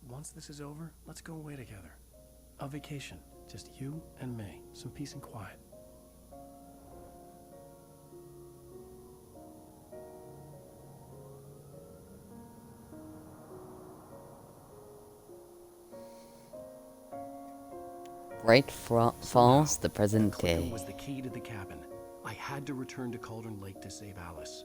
S2: Once this is over, let's go away together. A vacation. Just you and me. Some peace and quiet.
S1: Right falls the present
S2: Clicker
S1: day.
S2: was the key to the cabin. I had to return to Cauldron Lake to save Alice.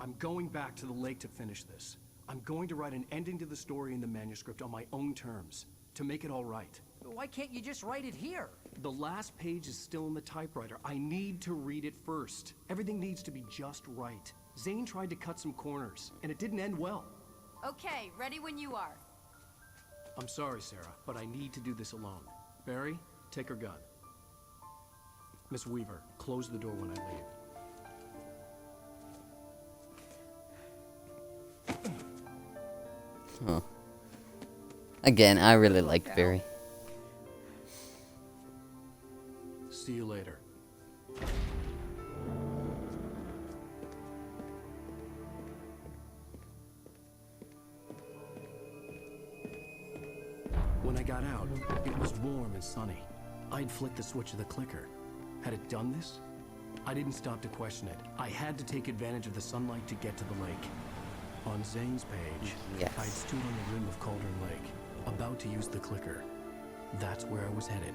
S2: I'm going back to the lake to finish this. I'm going to write an ending to the story in the manuscript on my own terms, to make it all right.
S7: Why can't you just write it here?
S2: The last page is still in the typewriter. I need to read it first. Everything needs to be just right. Zane tried to cut some corners, and it didn't end well.
S9: Okay, ready when you are.
S2: I'm sorry, Sarah, but I need to do this alone. Barry, take her gun. Miss Weaver, close the door when I leave.
S1: Huh. Again, I really like Barry.
S2: See you later. When I got out, it was warm and sunny. I'd flicked the switch of the clicker. Had it done this? I didn't stop to question it. I had to take advantage of the sunlight to get to the lake. On Zane's page,
S1: Yes.
S2: I'd stood on the rim of Cauldron Lake, about to use the clicker. That's where I was headed.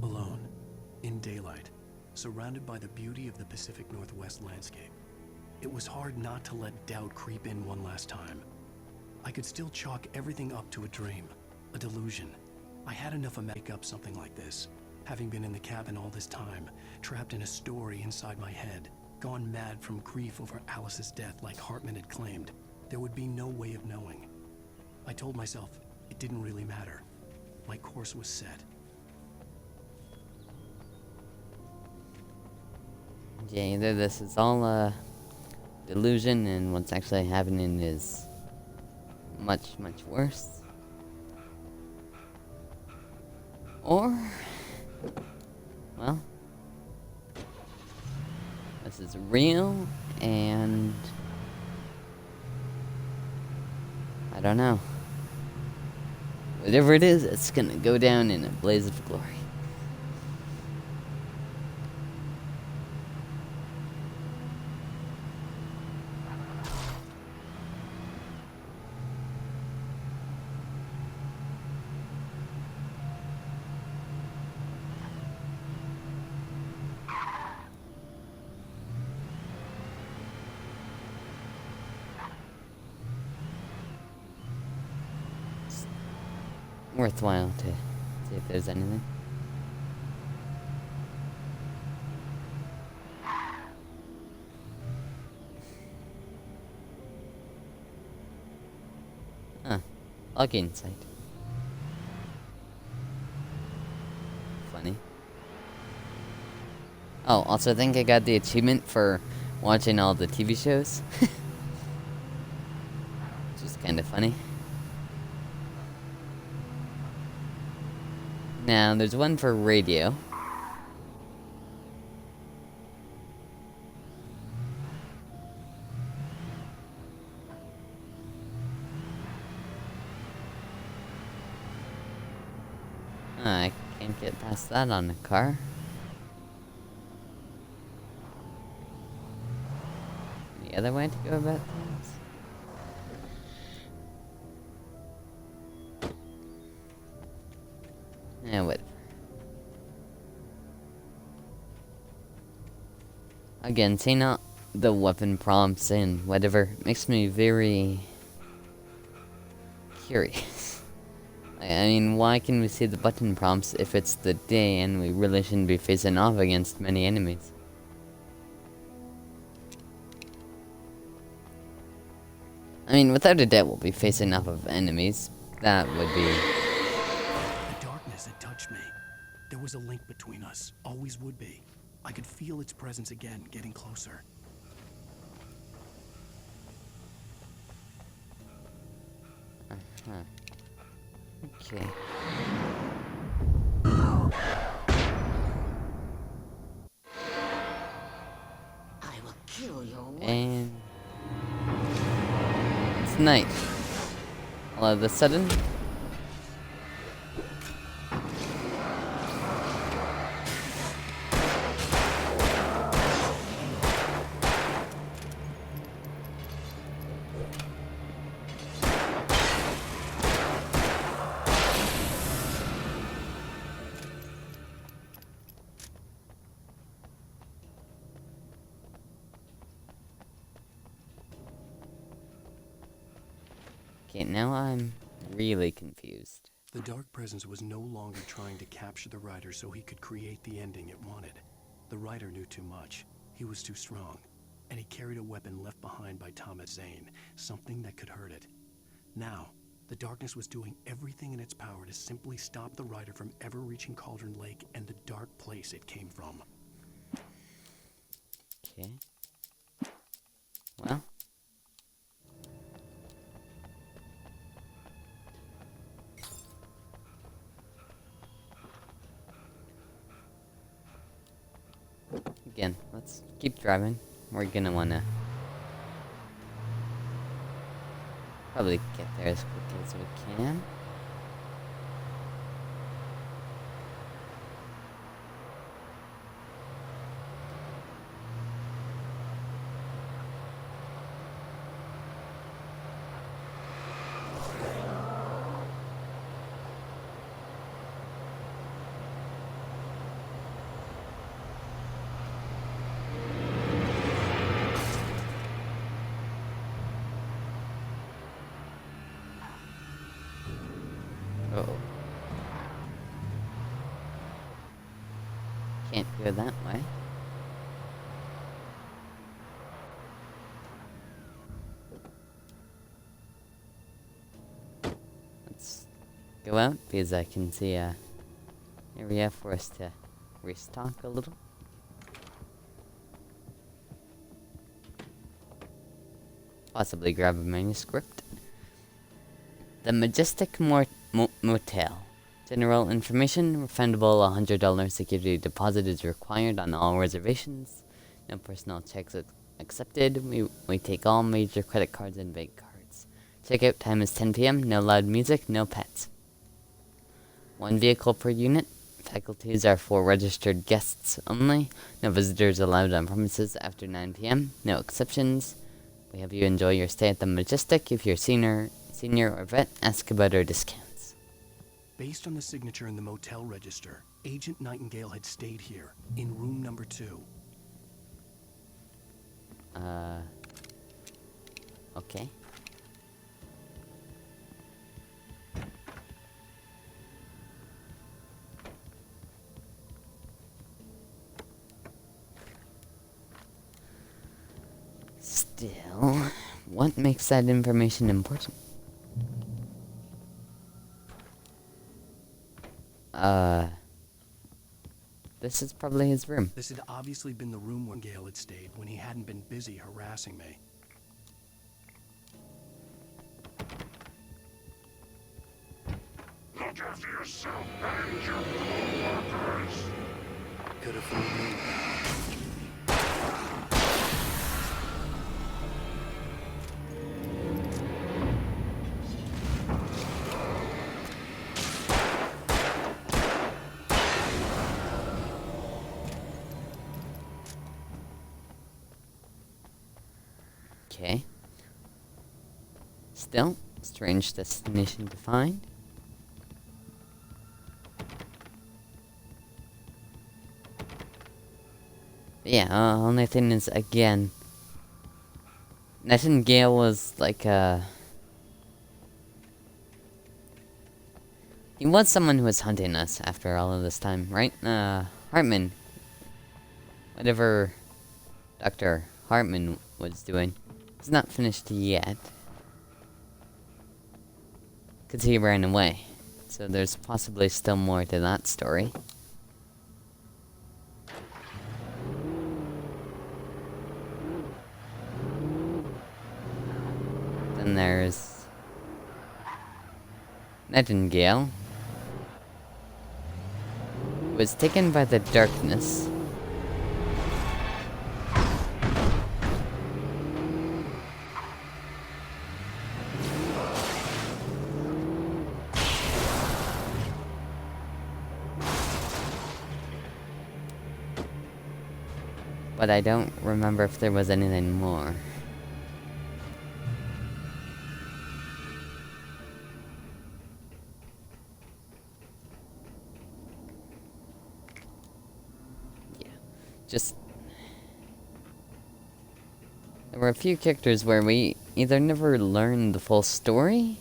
S2: Alone, in daylight, surrounded by the beauty of the Pacific Northwest landscape. It was hard not to let doubt creep in one last time. I could still chalk everything up to a dream, a delusion. I had enough to make up something like this, having been in the cabin all this time, trapped in a story inside my head, gone mad from grief over Alice's death like Hartman had claimed. There would be no way of knowing. I told myself it didn't really matter. My course was set.
S1: Yeah, either this is all a delusion and what's actually happening is much, much worse. Or, well, this is real and I don't know. Whatever it is, it's gonna go down in a blaze of glory. worthwhile to see if there's anything. Huh. Login site. Funny. Oh, also I think I got the achievement for watching all the TV shows. Which is kind of funny. Now, there's one for radio. I can't get past that on a car. Any other way to go about things? Yeah, whatever. Again, seeing all the weapon prompts and whatever makes me very curious. I mean, why can we see the button prompts if it's the day and we really shouldn't be facing off against many enemies? I mean, without a doubt we'll be facing off of enemies. That would be...
S2: The darkness had touched me. There was a link between us. Always would be. I could feel its presence again, getting closer.
S1: Uh-huh. Okay.
S4: I will kill your wife.
S1: And... it's night. All of a sudden... okay, now I'm really confused.
S2: The dark presence was no longer trying to capture the rider so he could create the ending it wanted. The rider knew too much. He was too strong. And he carried a weapon left behind by Thomas Zane, something that could hurt it. Now, the darkness was doing everything in its power to simply stop the rider from ever reaching Cauldron Lake and the dark place it came from.
S1: Okay. Well. Again, let's keep driving. We're gonna wanna probably get there as quickly as we can. Uh-oh. Can't go that way. Let's go out because I can see a area for us to restock a little. Possibly grab a manuscript. The Majestic Motel. General information, refundable $100 security deposit is required on all reservations. No personal checks accepted. We take all major credit cards and bank cards. Checkout time is 10 p.m. No loud music, no pets. 1 vehicle per unit. Faculties are for registered guests only. No visitors allowed on premises after 9 p.m. No exceptions. We hope you enjoy your stay at the Majestic. If you're senior or vet, ask about our discounts.
S2: Based on the signature in the motel register, Agent Nightingale had stayed here, in room number 2.
S1: Okay. Still, what makes that information important? This is probably his room.
S2: This had obviously been the room where Gale had stayed when he hadn't been busy harassing me.
S5: Look after yourself and your co-workers.
S2: Could have fooled me.
S1: Okay. Still, strange destination to find. Yeah, only thing is, again, Nightingale was like, he was someone who was hunting us after all of this time, right? Hartman. Whatever Dr. Hartman was doing. It's not finished yet. Because he ran away. So there's possibly still more to that story. Then there's Nightingale, who was taken by the darkness. But I don't remember if there was anything more. Yeah, just... There were a few characters where we either never learned the full story,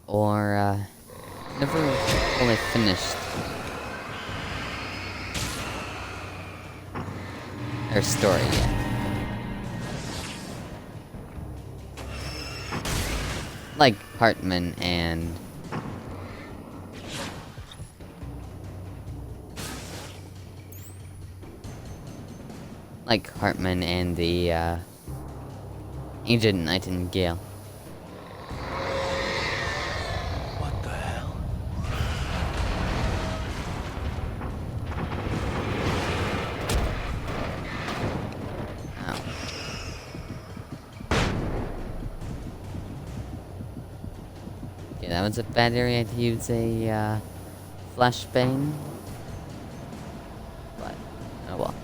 S1: or, never fully finished their story yet. Like Hartman and... Like Hartman and the, Agent Nightingale.
S2: What the hell?
S1: Ow. Okay, that was a bad area to use a, flashbang. But, oh well.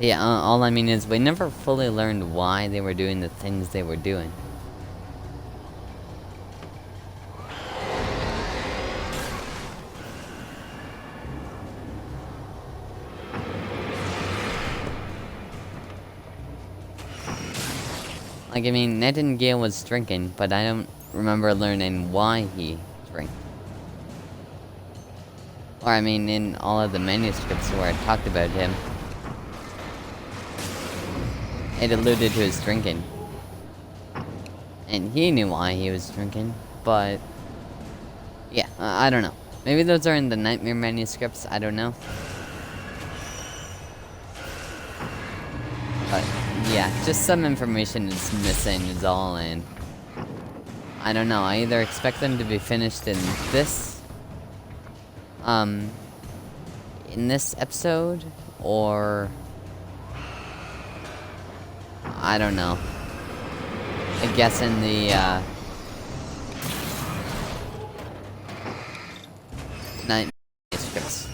S1: Yeah, all I mean is we never fully learned why they were doing the things they were doing. Like, I mean, Nightingale was drinking, but I don't remember learning why he drank. Or, I mean, in all of the manuscripts where it talked about him, it alluded to his drinking. And he knew why he was drinking, but... Yeah, I don't know. Maybe those are in the Nightmare manuscripts, I don't know. But, yeah, just some information is missing is all, and... I don't know, I either expect them to be finished in this... in this episode, or... I don't know. I guess in the, Night scripts.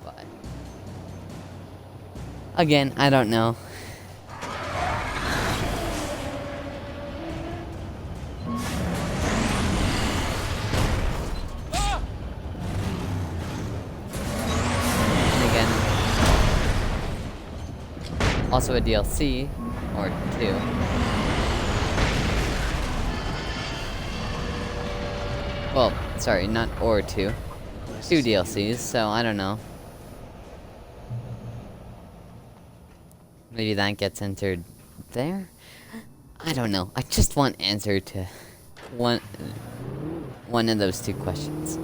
S1: But... Again, I don't know. also a DLC, or 2. Well, sorry, not or 2. 2 DLCs, so I don't know. Maybe that gets entered there? I don't know. I just want answer to one of those 2 questions.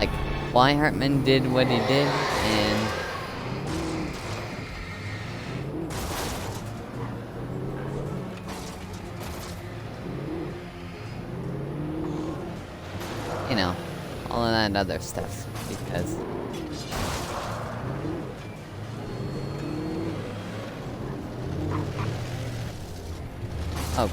S1: Like, why Hartman did what he did, and you know, all of that other stuff, because oh.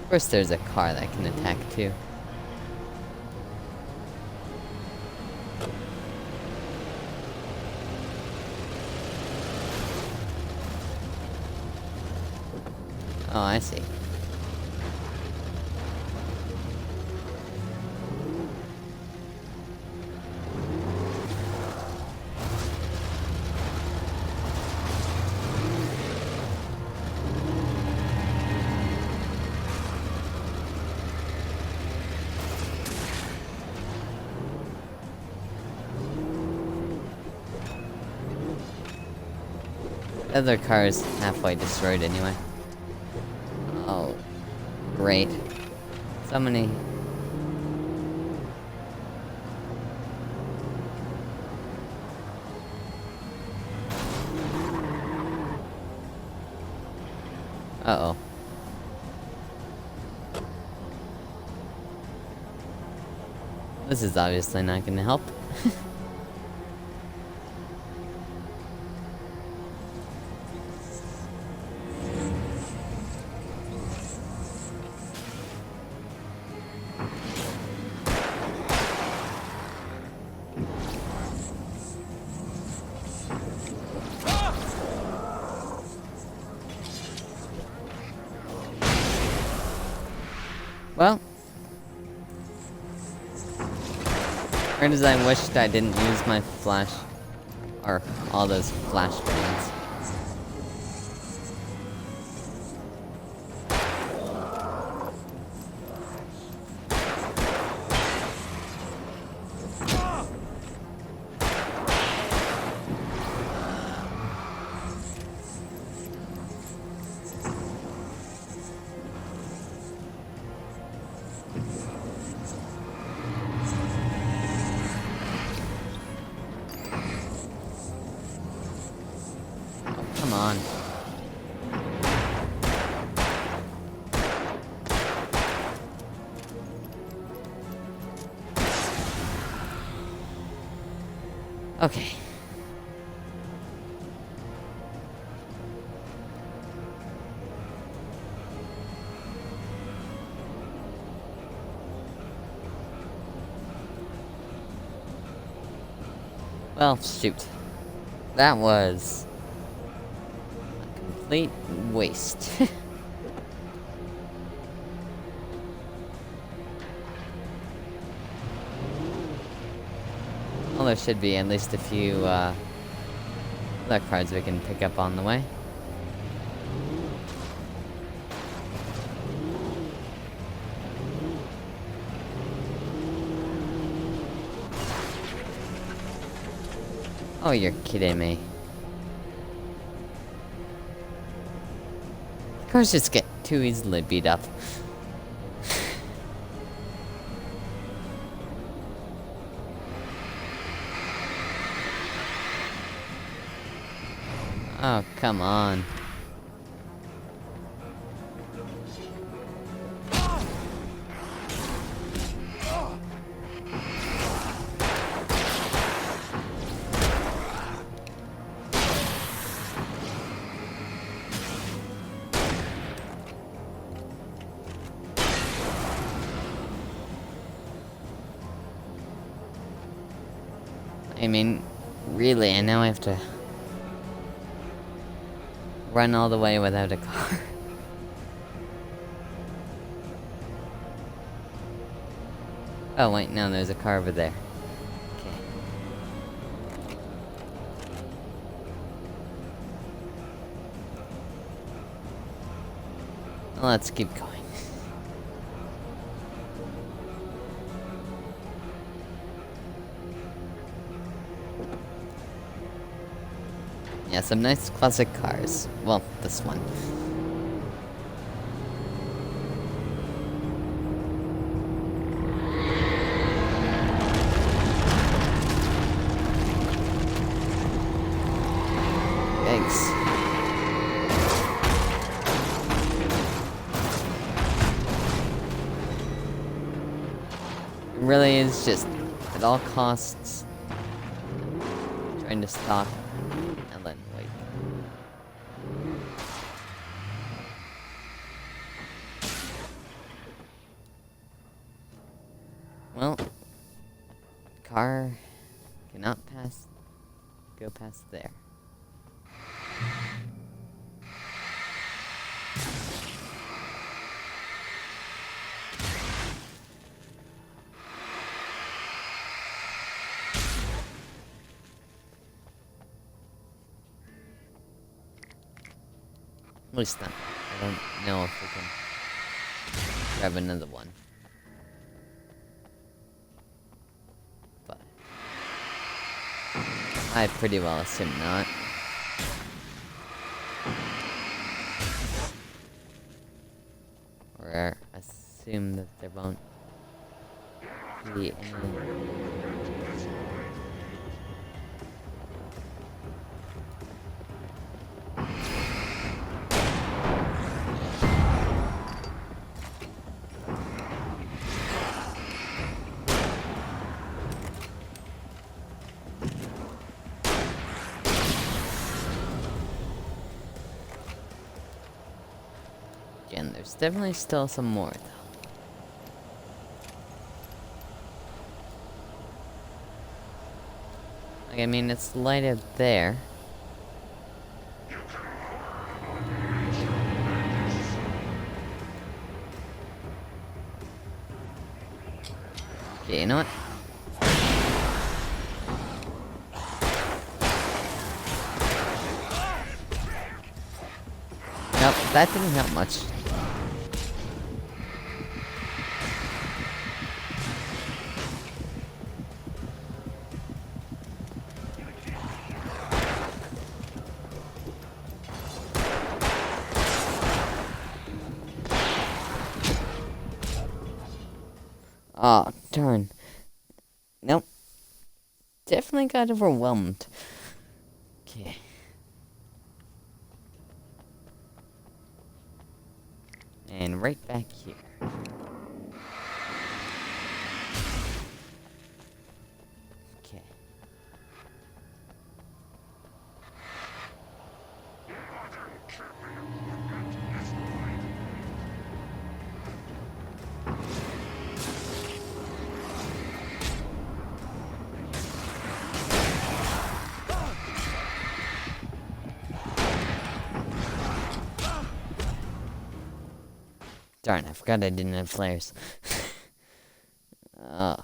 S1: Of course there's a car that can attack too. Oh, I see. The other car is halfway destroyed anyway. Oh, great. So many. Uh-oh. This is obviously not gonna help. Well, hard as I wished I didn't use my flash, or all those flashbangs. Come on. Okay. Well, shoot. That was complete waste. Well, there should be at least a few other cards we can pick up on the way. Oh, you're kidding me. Cars just get too easily beat up. Oh, come on. I mean, really, I now have to run all the way without a car. Oh wait, no, there's a car over there. Okay. Let's keep going. Yeah, some nice classic cars. Well, this one. Thanks. It really is just, at all costs, trying to stop Alan Wake. Well, car cannot go past there. At least not. I don't know if we can grab another one. But I pretty well assume not. Or assume that there won't be any. Again, there's definitely still some more, though. Like, I mean, it's lighted there. Okay, you know what? Nope, that didn't help much. Oh, darn. Nope. Definitely got overwhelmed. Okay. And right back here. Okay. Darn, I forgot I didn't have flares. Oh.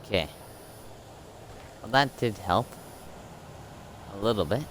S1: Okay. Well, that did help. A little bit.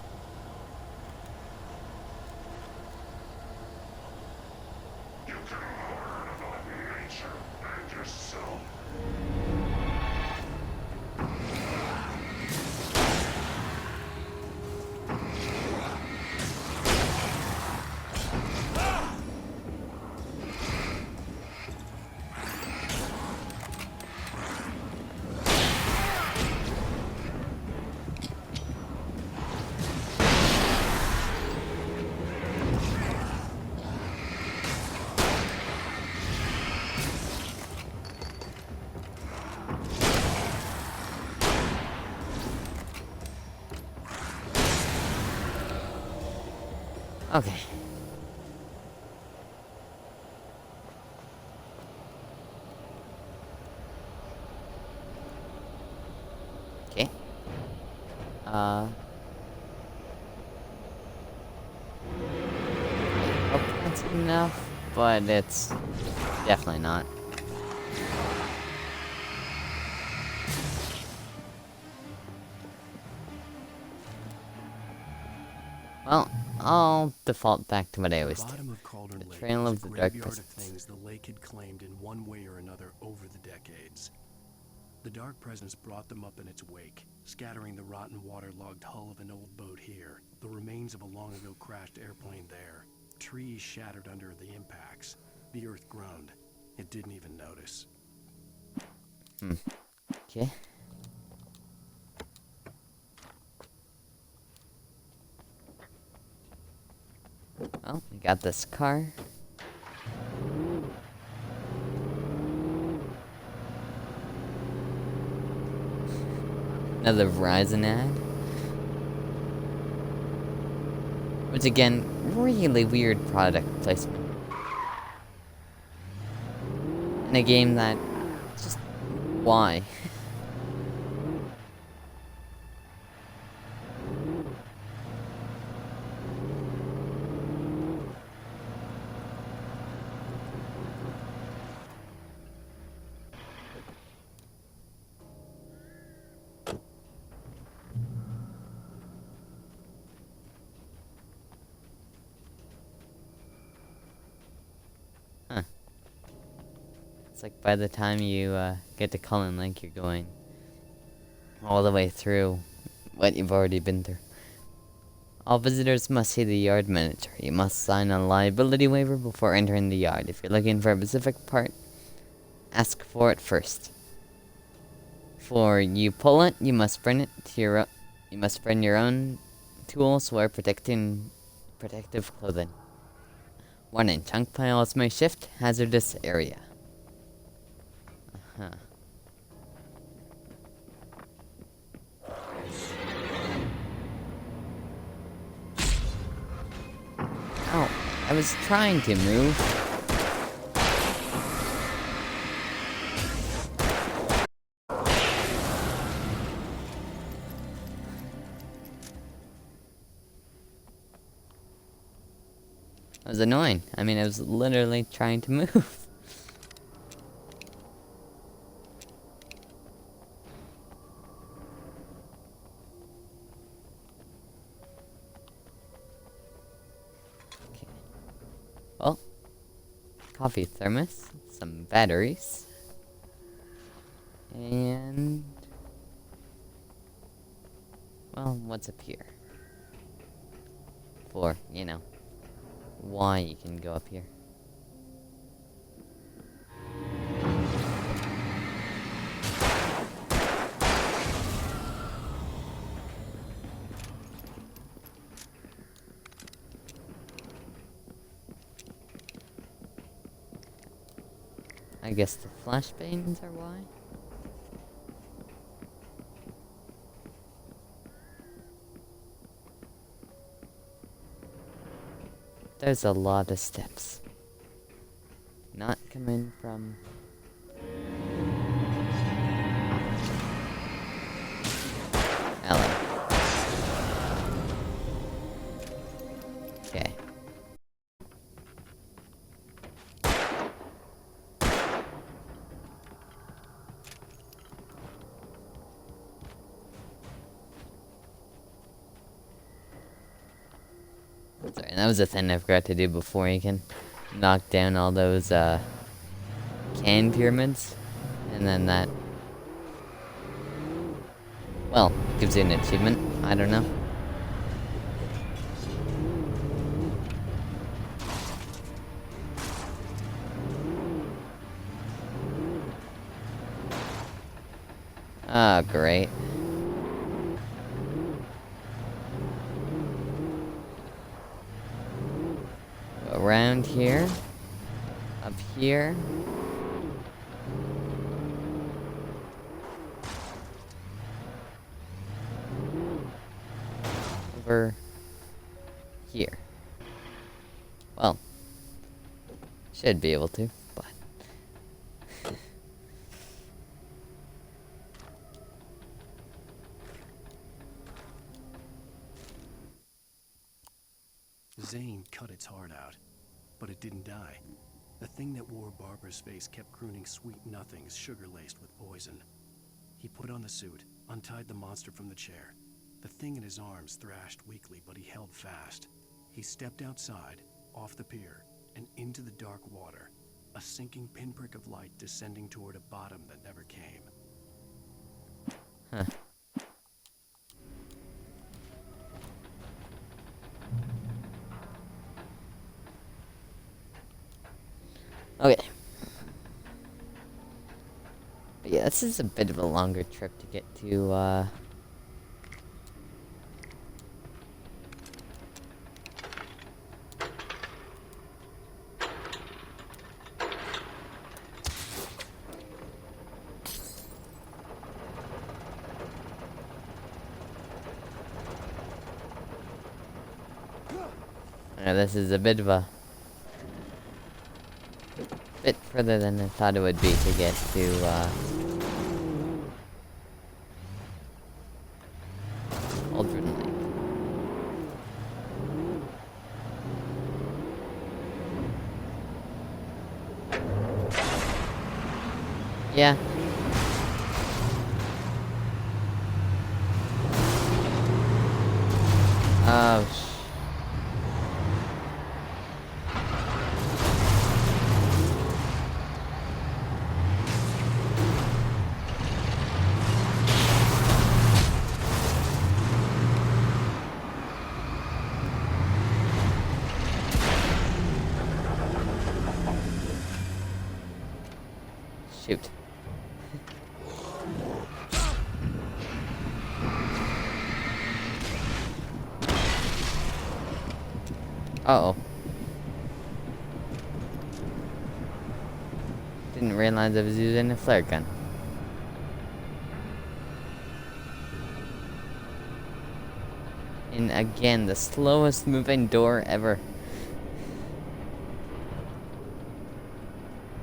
S1: Okay. Okay. I hope that's enough, but it's definitely not. Well, I'll default back to what I always do.
S2: Bottom of Cauldron
S1: The
S2: Lake
S1: Trail
S2: was
S1: of
S2: a
S1: the Dark
S2: graveyard of
S1: Presence.
S2: things the lake had claimed in one way or another over the decades. The Dark Presence brought them up in its wake, scattering the rotten waterlogged hull of an old boat here, the remains of a long-ago crashed airplane there, trees shattered under the impacts. The earth groaned. It didn't even notice.
S1: Okay. Well, we got this car. Another Verizon ad. Which again, really weird product placement. In a game that just why? Huh. It's like by the time you get to Cullen Lake, you're going all the way through what you've already been through. All visitors must see the yard manager. You must sign a liability waiver before entering the yard. If you're looking for a specific part, ask for it first. Before you pull it, you must bring it to your you must bring your own tools. Wear protective clothing. Warning: chunk piles may shift. Hazardous area. Oh, I was trying to move. That was annoying. I mean, I was literally trying to move. Okay. Well, coffee thermos, some batteries, and well, what's up here? For, you know, why you can go up here. I guess the flashbangs are why. There's a lot of steps. Not coming from... Ellen. Okay. Sorry, that was a thing I forgot to do before. You can knock down all those can pyramids, and then that, well, gives you an achievement. I don't know. Oh, great. Around here, up here, over here. Well, should be able to, but...
S2: Zane cut its heart out, but it didn't die. The thing that wore Barbara's face kept crooning sweet nothings sugar-laced with poison. He put on the suit, untied the monster from the chair. The thing in his arms thrashed weakly, but he held fast. He stepped outside, off the pier, and into the dark water, a sinking pinprick of light descending toward a bottom that never came.
S1: Huh. Okay. But yeah, this is a bit of a longer trip to get to, this is a bit of a... bit further than I thought it would be to get to, Aldrin Lake. Yeah. Oh, shoot. Uh-oh. Didn't realize I was using a flare gun. And again, the slowest moving door ever.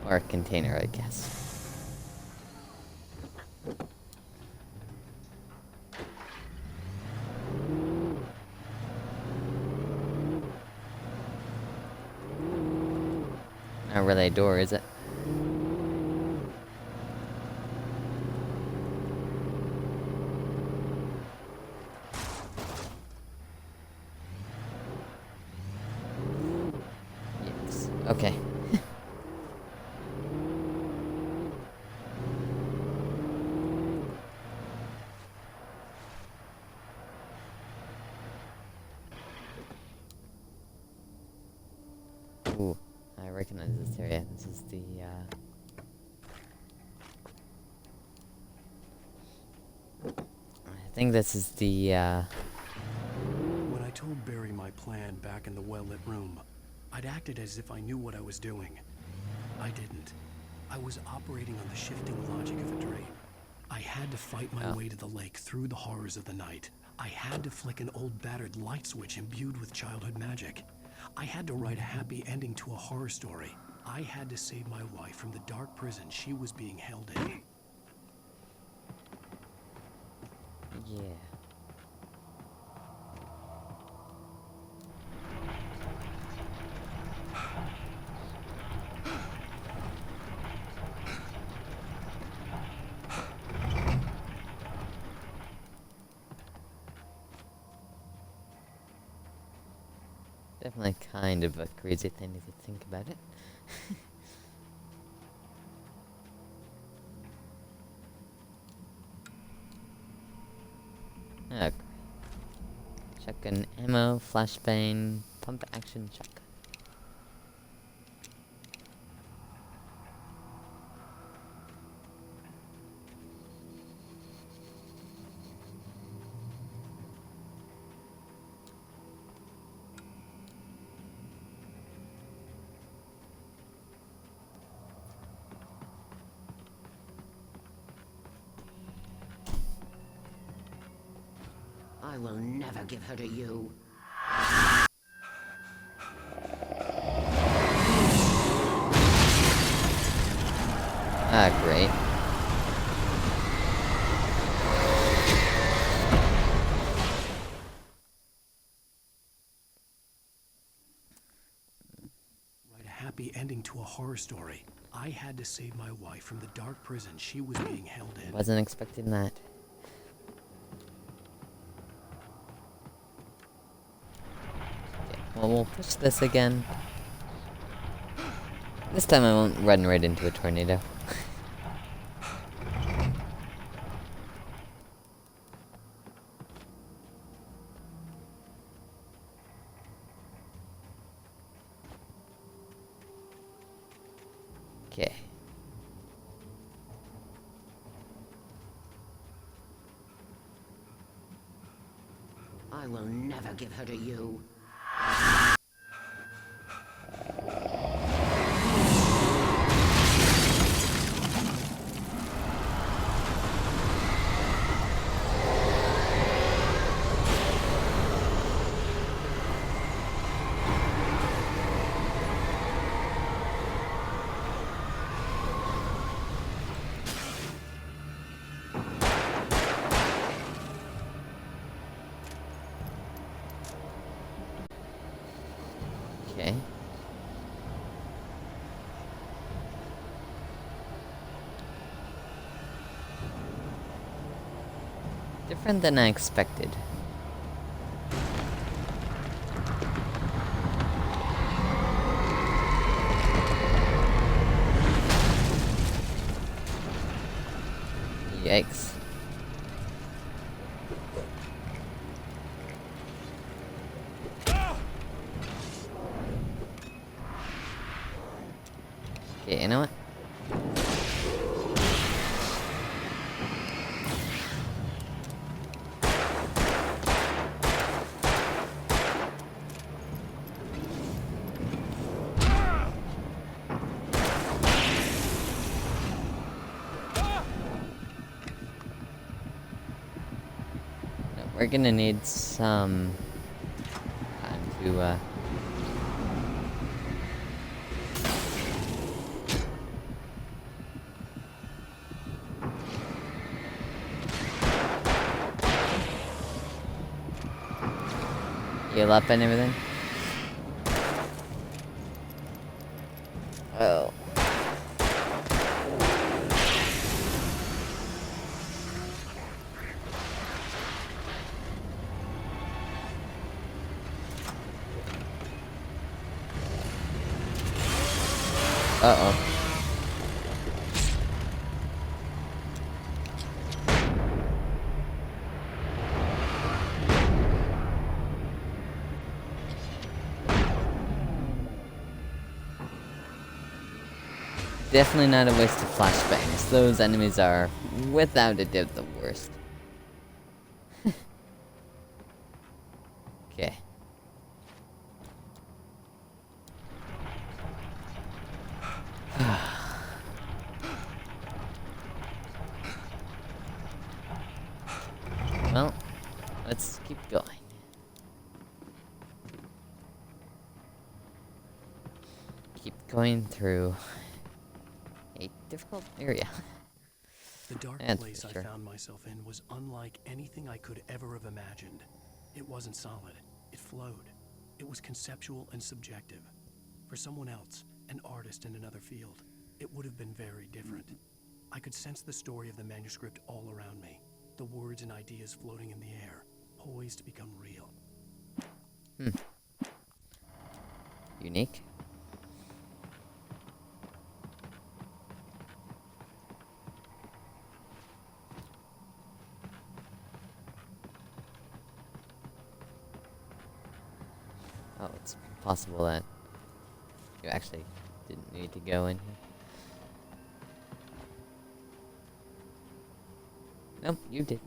S1: Or a container, I guess. Not really a door, is it? Yes. Okay. Ooh, I recognize this area. This is the, I think this is the,
S2: When I told Barry my plan back in the well-lit room, I'd acted as if I knew what I was doing. I didn't. I was operating on the shifting logic of a dream. I had to fight my way to the lake through the horrors of the night. I had to flick an old battered light switch imbued with childhood magic. I had to write a happy ending to a horror story. I had to save my wife from the dark prison she was being held in.
S1: yeah. Definitely kind of a crazy thing if you think about it. Okay. Shotgun ammo, flashbang, pump action shotgun.
S4: I will never give her to you.
S1: Ah, great.
S2: Write a happy ending to a horror story. I had to save my wife from the dark prison she was being held in.
S1: Wasn't expecting that. Okay, well, we'll push this again. This time I won't run right into a tornado. Okay.
S4: I will never give her to you.
S1: Okay. Different than I expected. Yikes. Okay, you know what? No, we're gonna need some time to heal up and everything. Oh. Uh-oh. Definitely not a waste of flashbangs. Those enemies are, without a doubt, the worst. Okay. Well, let's keep going. Keep going through a difficult area.
S2: The dark
S1: That's
S2: place
S1: for
S2: I
S1: sure.
S2: found myself in was unlike anything I could ever have imagined. It wasn't solid. It flowed. It was conceptual and subjective. For someone else, an artist in another field, it would have been very different. I could sense the story of the manuscript all around me, the words and ideas floating in the air, poised to become real.
S1: Unique. Oh, it's possible that you actually didn't need to go in here. Nope, you did.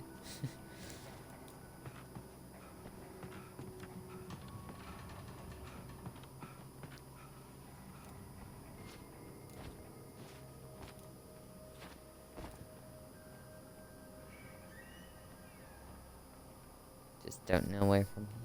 S1: Just don't know where from here.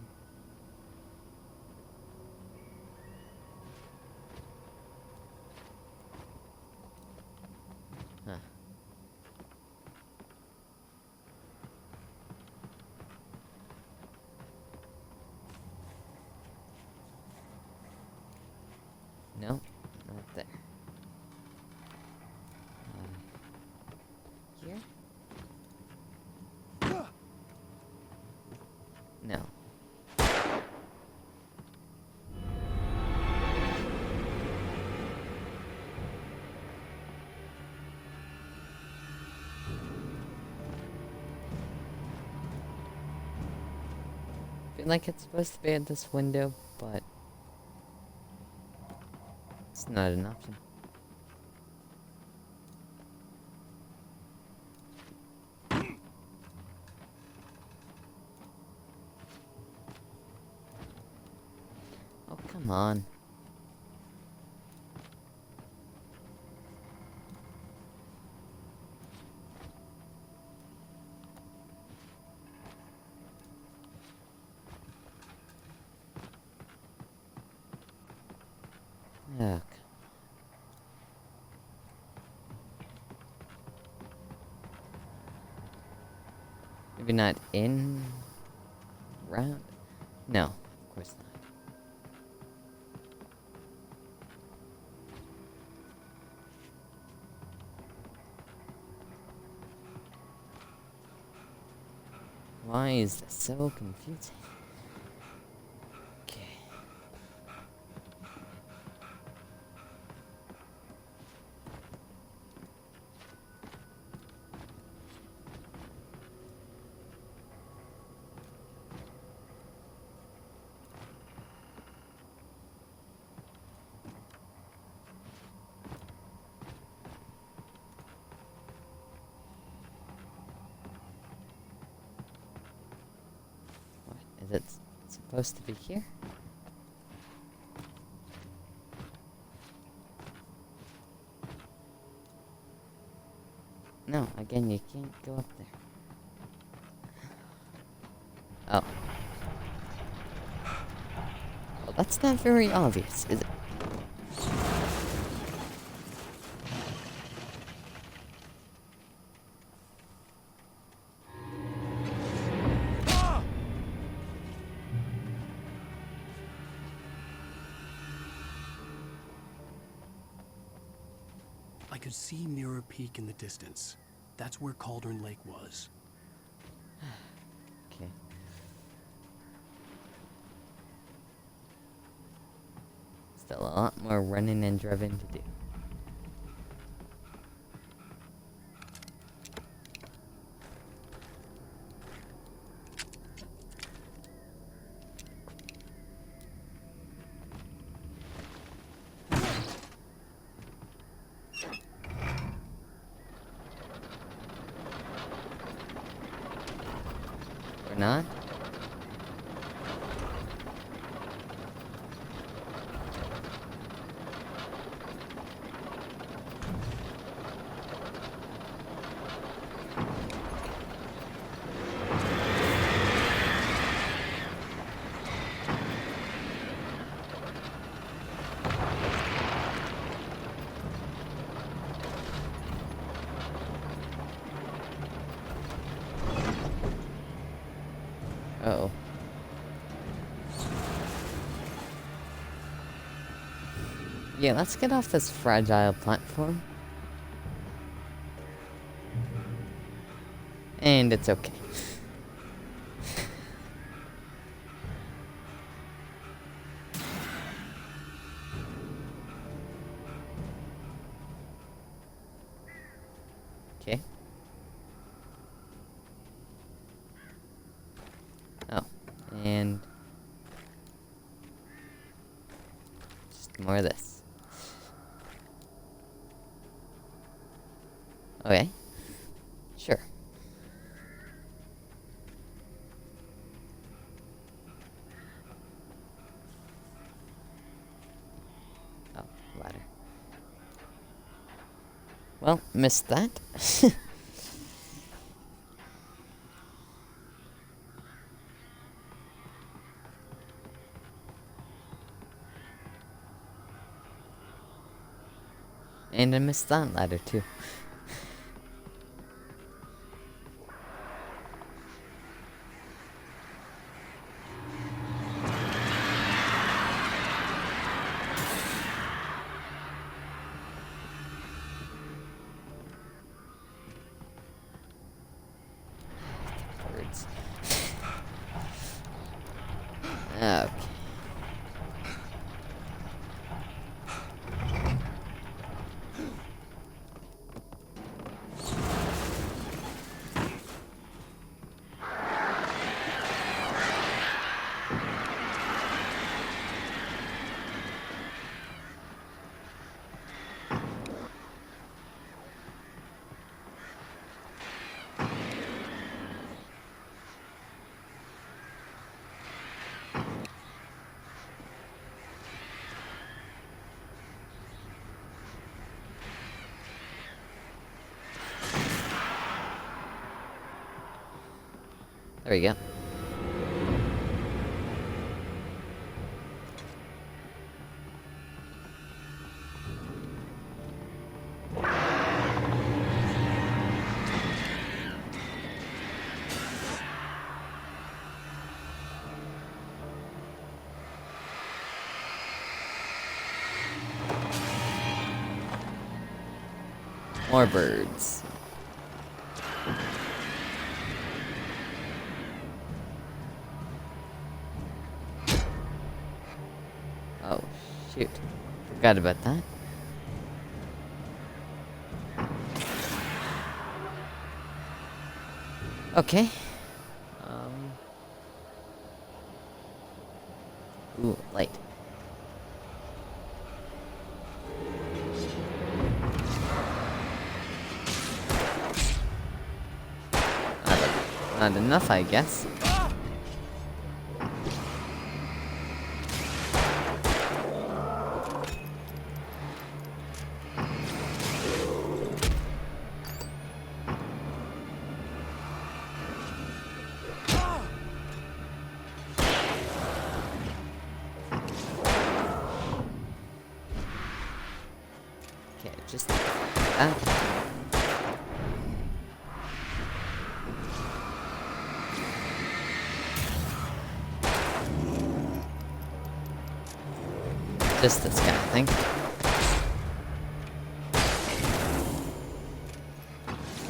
S1: No. I feel like it's supposed to be at this window, but it's not an option. Oh, come on. Ugh. Maybe not in round? No, of course not. Why is this so confusing? Okay. Is it supposed to be here? No, again, you can't go up there. Oh. Well, that's not very obvious, is it?
S2: I could see Mirror Peak in the distance. That's where Cauldron Lake was.
S1: Okay. Still a lot more running and driving to do. Or not? Uh-oh. Yeah, let's get off this fragile platform. And it's okay. Okay. Oh, and just more of this. Okay. Sure. Oh, ladder. Well, missed that. And I missed that ladder too. Birds. Okay. There we go. More birds. Oh, shoot. Forgot about that. Okay. Ooh, light. Not enough, I guess. Okay, just that. Just this guy, I think.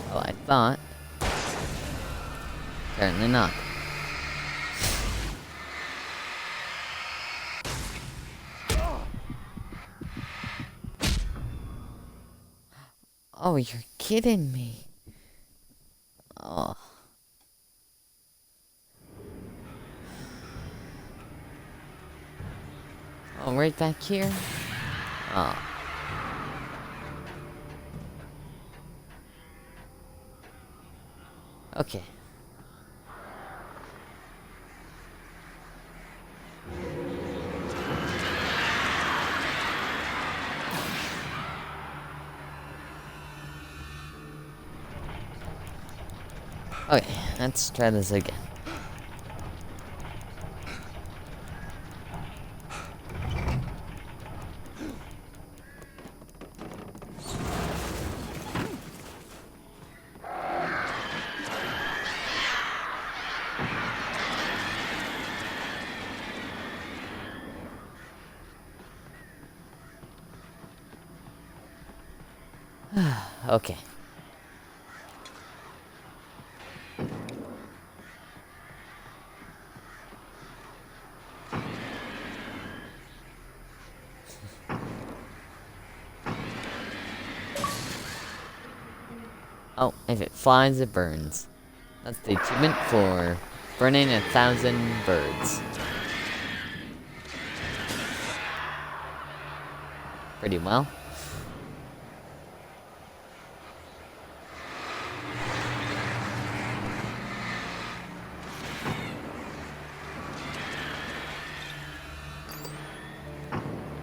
S1: Well, I thought. Apparently not. Oh, you're kidding me. Oh. Oh, right back here? Oh. Okay. Okay, let's try this again. Okay. Oh, if it flies, it burns. That's the achievement for burning 1,000 birds. Pretty well.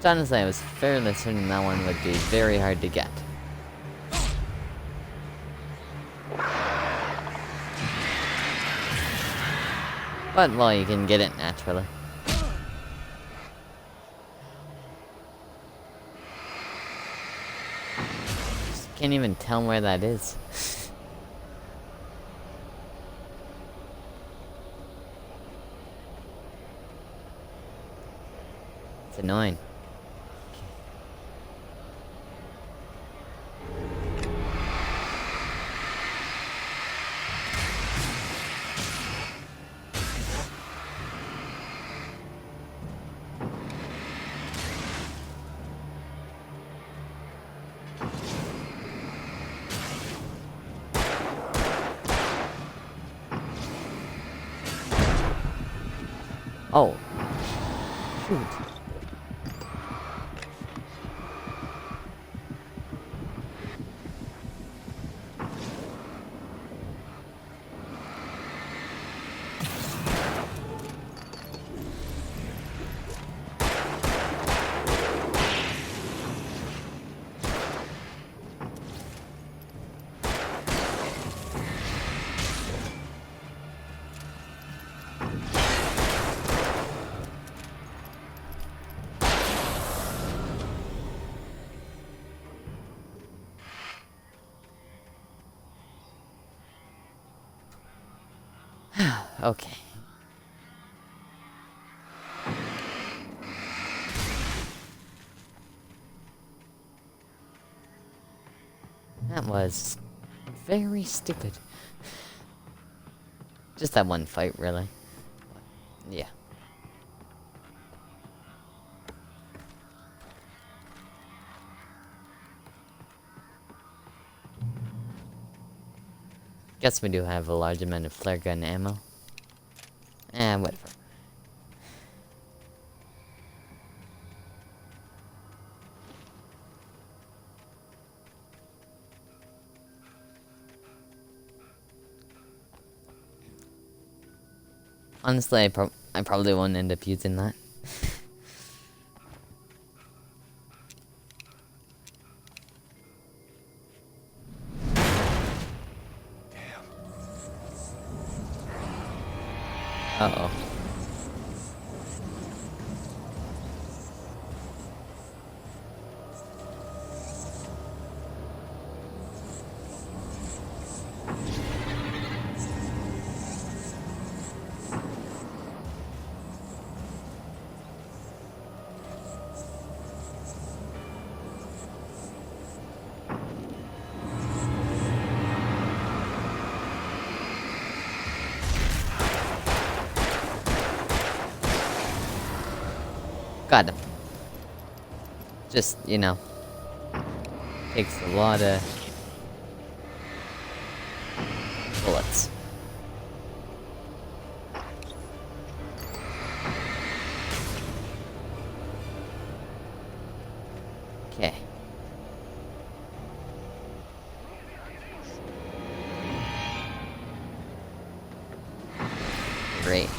S1: Honestly, I was fairly certain that one would be very hard to get. But, well, you can get it naturally. Just can't even tell where that is. It's annoying. Oh. Shoot. Okay. That was very stupid. Just that one fight, really. Yeah. Guess we do have a large amount of flare gun ammo. Whatever. Honestly, I probably won't end up using that. Uh-oh. Got him. Just, you know, takes a lot of bullets. Okay. Great.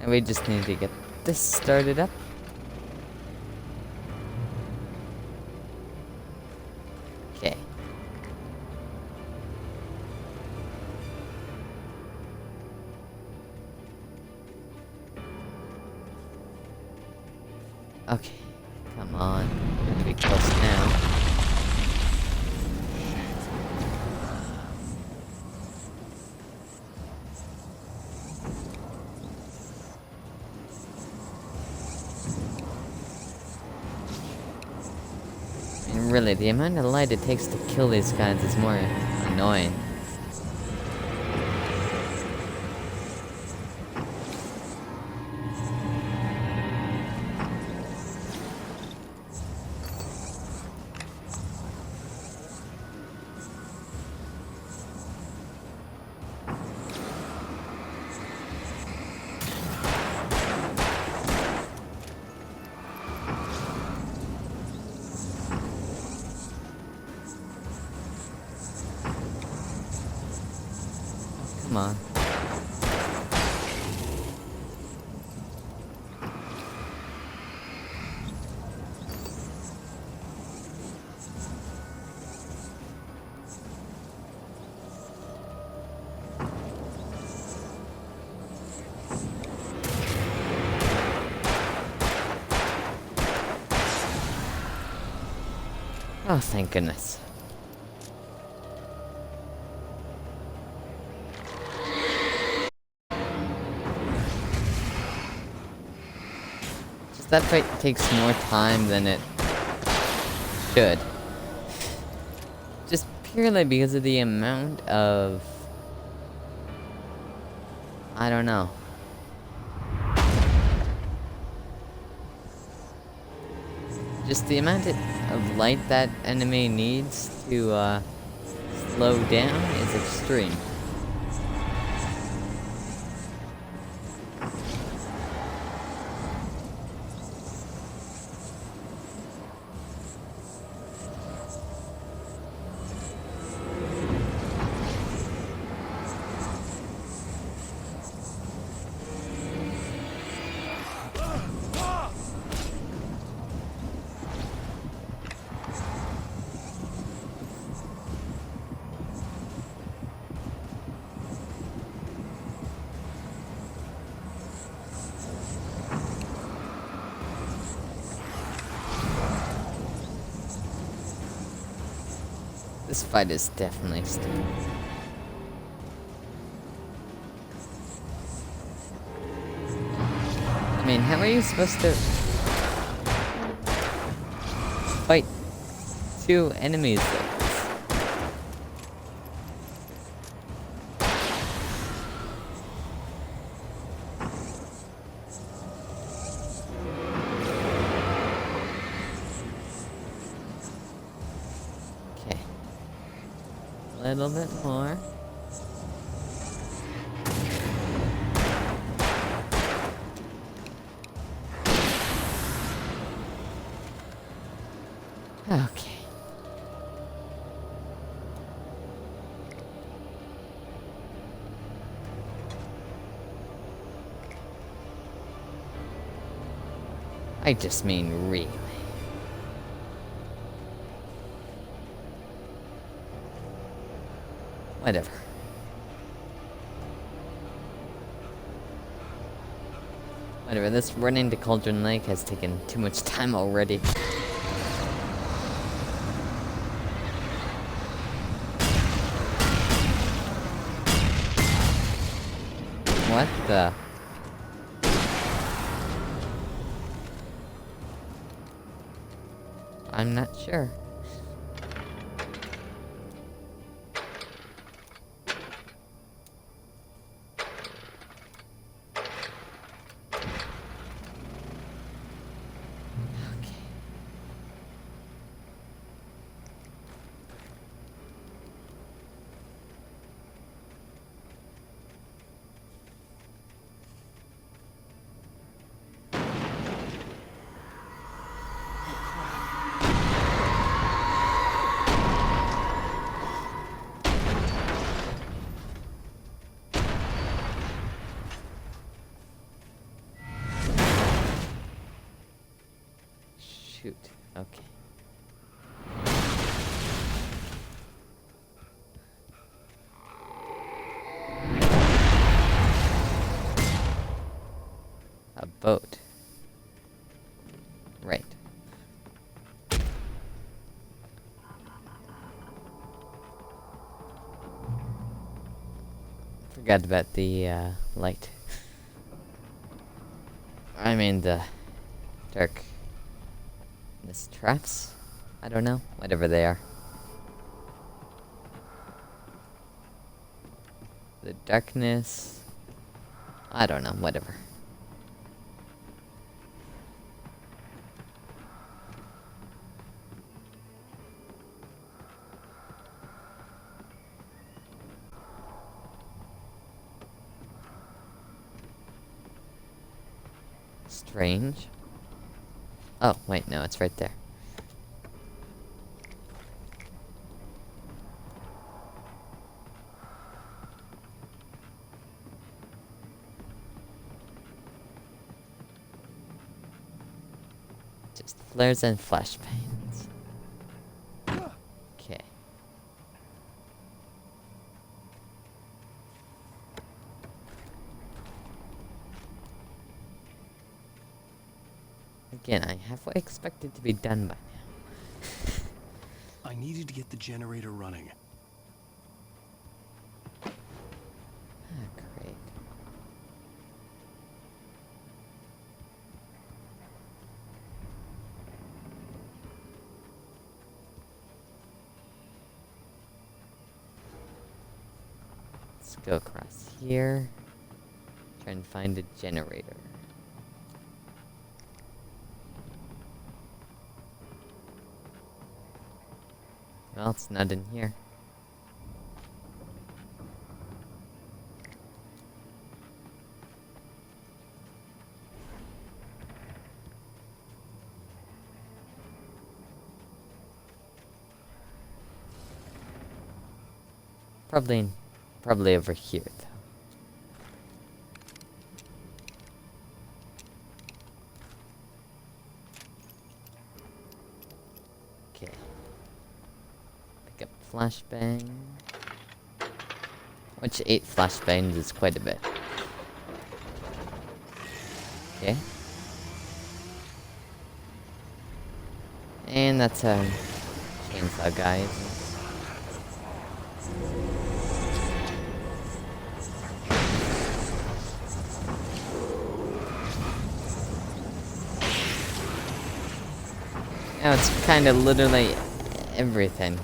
S1: And we just need to get this started up. Okay. Okay. Come on. Gonna be close now. Really, the amount of light it takes to kill these guys is more annoying. Come on. Oh, thank goodness. That fight takes more time than it should. Just purely because of the amount of I don't know. Just the amount of light that enemy needs to slow down is extreme. This fight is definitely stupid. I mean, how are you supposed to fight two enemies like this? Okay. A little bit more. Okay. I just mean really. Whatever. Whatever, this running to Cauldron Lake has taken too much time already. What the? I'm not sure. Shoot. Okay. A boat. Right. Forgot about the light. I mean the dark. This traps? I don't know. Whatever they are. The darkness. I don't know. Whatever. Strange. Oh, wait, no, it's right there. Just flares and flashbangs. Okay. Again, I halfway expected to be done by now.
S2: I needed to get the generator running.
S1: Ah, great. Let's go across here. Try and find a generator. Well, it's not in here. Probably over here, though. Okay. Pick up flashbang. Which 8 flashbangs is quite a bit. Okay. And that's a chainsaw, guys. Now it's kind of literally everything.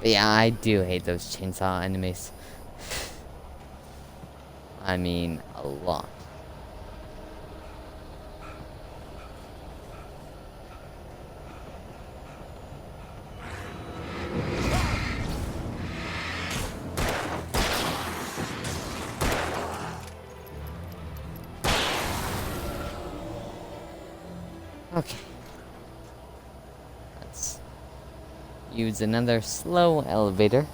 S1: But yeah, I do hate those chainsaw enemies. I mean, a lot. Okay. Let's use another slow elevator.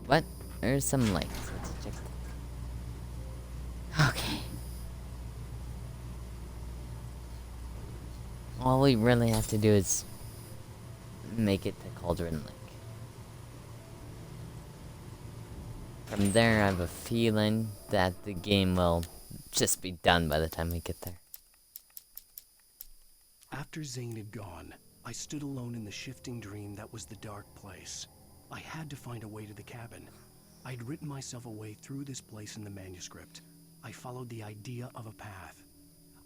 S1: What? There's some lights. Let's check that. Okay. All we really have to do is make it to Cauldron Lake. From there, I have a feeling that the game will just be done by the time we get there.
S2: After Zane had gone, I stood alone in the shifting dream that was the dark place. I had to find a way to the cabin. I'd written myself a way through this place in the manuscript. I followed the idea of a path.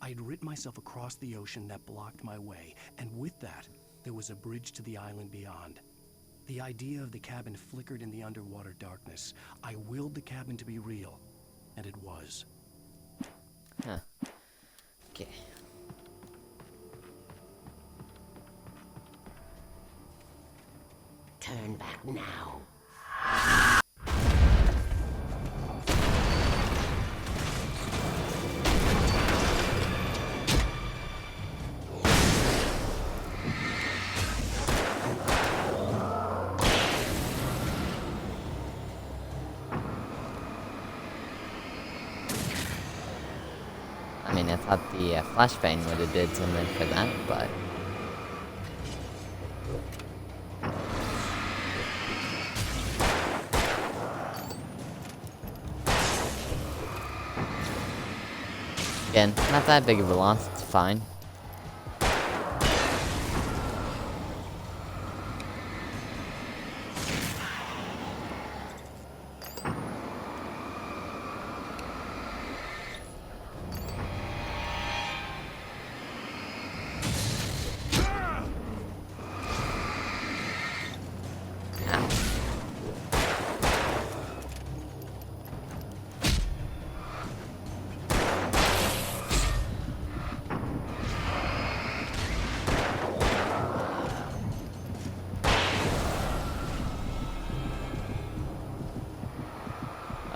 S2: I'd written myself across the ocean that blocked my way, and with that, there was a bridge to the island beyond. The idea of the cabin flickered in the underwater darkness. I willed the cabin to be real, and it was.
S1: Huh. Okay.
S4: Turn back now.
S1: I mean, I thought the flashbang would have did something for that, but... Again, not that big of a loss, it's fine.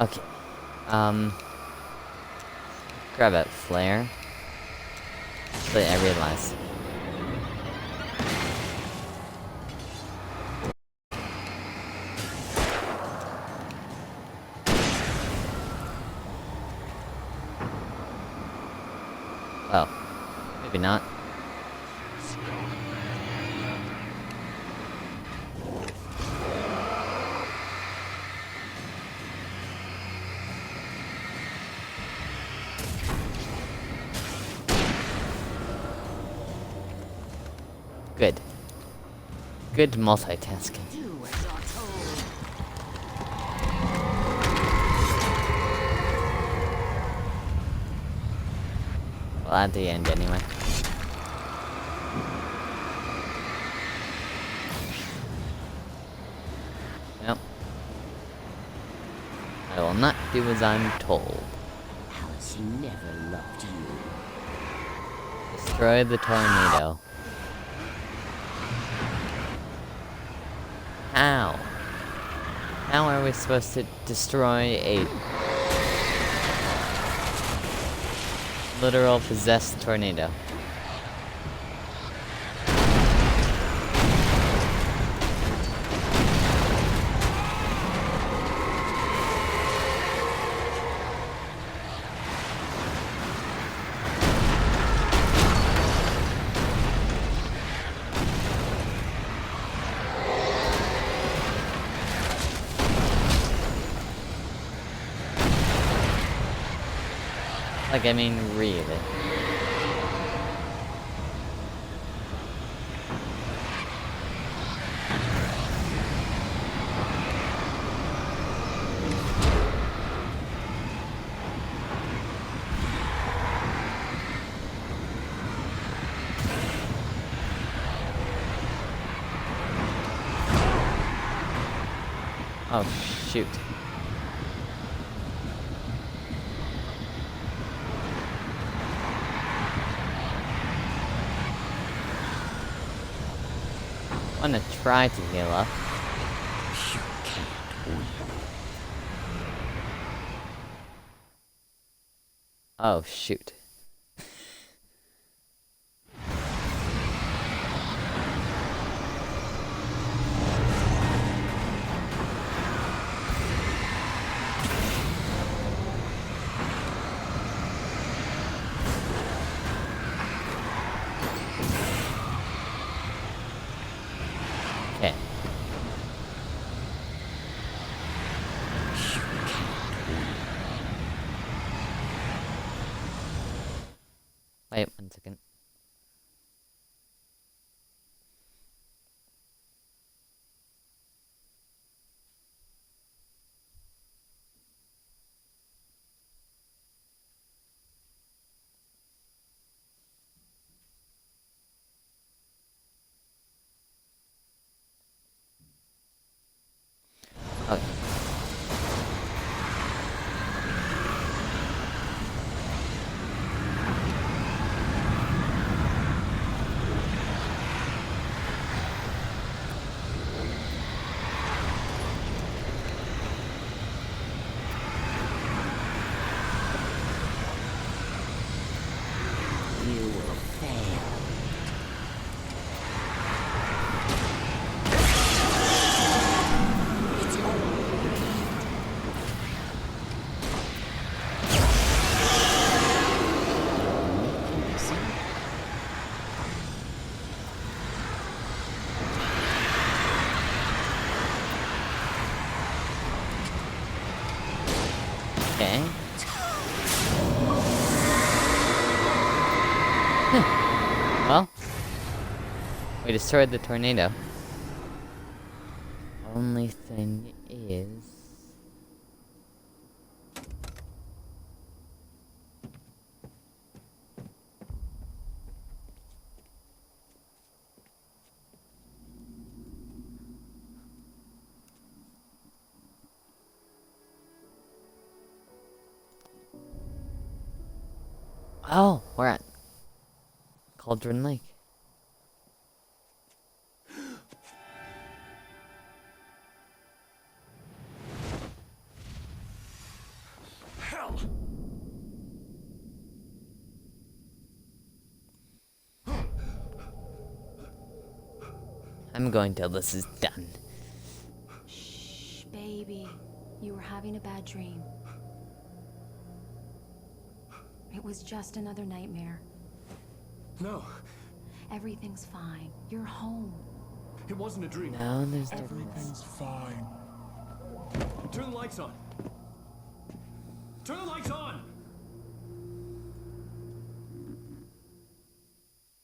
S1: Okay. Grab that flare. Actually, I realized. Well, maybe not. Good. Good multitasking.
S4: Do as you're told.
S1: Well, at the end, anyway. Nope. I will not do as I'm told.
S4: Alice never loved you.
S1: Destroy the tornado. How? How are we supposed to destroy a literal possessed tornado? Like, I mean, really. Oh, shoot. I'm gonna try to heal up.
S4: You can't win.
S1: Oh, shoot. Okay. Wait 1 second. Okay.
S4: You will fail. It's
S1: Okay. Well, we destroyed the tornado. Only thing is... Oh, we're at Cauldron Lake.
S2: Hell!
S1: I'm going till this is done.
S9: Shh, baby. You were having a bad dream. It was just another nightmare.
S2: No,
S9: Everything's fine. You're home.
S2: it wasn't a dream.
S1: No, there's no...
S5: Everything's fine.
S2: Turn the lights on. Turn the lights on!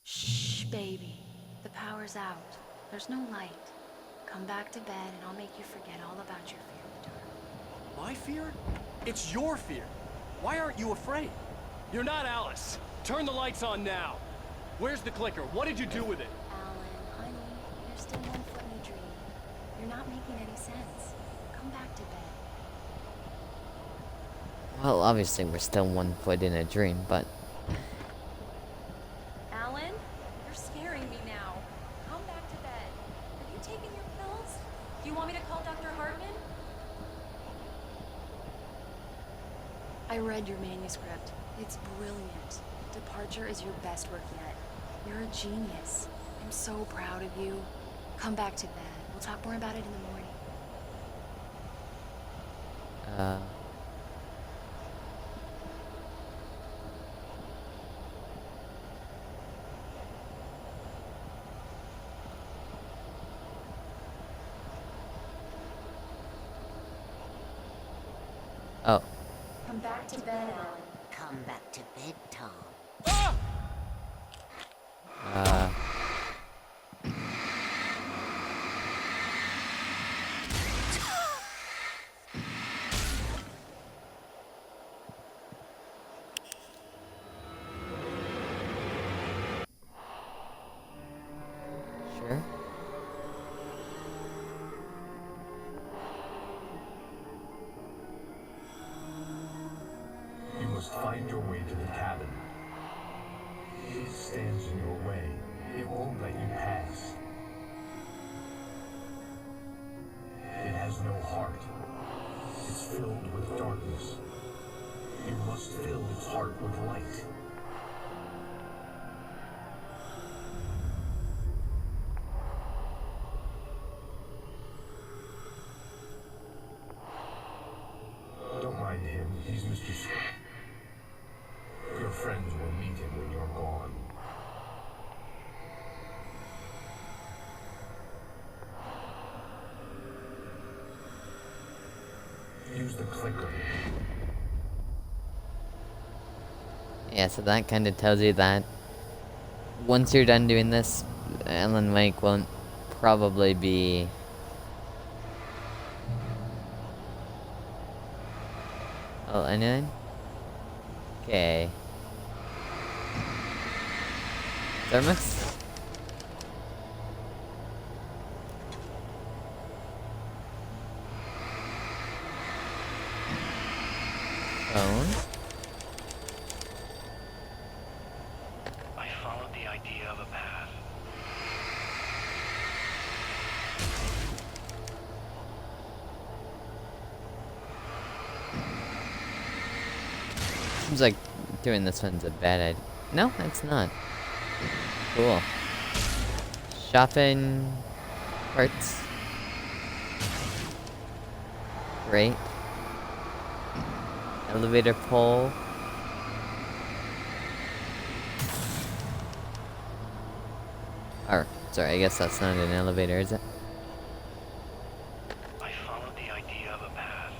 S9: Shh, baby. The power's out. There's no light. Come back to bed and I'll make you forget all about your fear of the dark.
S2: My fear? It's your fear. Why aren't you afraid?
S3: You're not Alice. Turn the lights on now. Where's the clicker? What did you do with it?
S9: Alan, honey, you're still 1 foot in a dream. You're not making any sense. Come back to bed.
S1: Well, obviously we're still 1 foot in a dream, but
S9: Alan, you're scaring me now. Come back to bed. Have you taken your pills? Do you want me to call Dr. Hartman? I read your manuscript. It's brilliant. Departure is your best work yet. You're a genius. I'm so proud of you. Come back to bed. We'll talk more about it in the morning.
S1: Oh.
S9: Come back to bed, Alan.
S4: Come back to bed, Tom.
S1: Sure.
S12: You must find your way to the cabin. It stands in your way. It won't let you pass. It has no heart. It's filled with darkness. You must fill its heart with light. Don't mind him. He's Mr. Scott. Your friends will meet him when you're gone. Use the clicker.
S1: Yeah, so that kind of tells you that once you're done doing this, Alan Wake won't probably be... Oh, anything? Okay. Thermos? Phone?
S2: I followed the idea of a path.
S1: Seems like doing this one's a bad idea. No, it's not. Cool. Shopping carts. Great. Elevator pole. Or, sorry, I guess that's not an elevator, is it?
S2: I followed the idea of a path.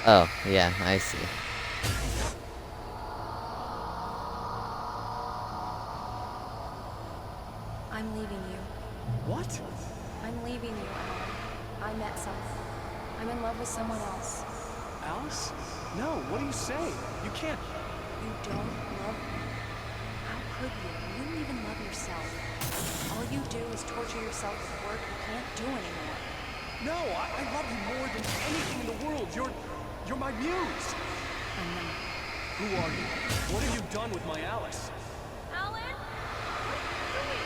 S1: Oh, yeah, I see.
S9: I'm leaving you.
S2: What?
S9: I'm leaving you, Alan. I met someone. I'm in love with someone else.
S2: Alice? No, what do you say? You can't.
S9: You don't love me. How could you? You don't even love yourself. All you do is torture yourself with work you can't do anymore.
S2: No, I love you more than anything in the world. You're my muse.
S9: I'm not.
S2: Who are you? What have you done with my Alice?
S6: Alan? What are you doing?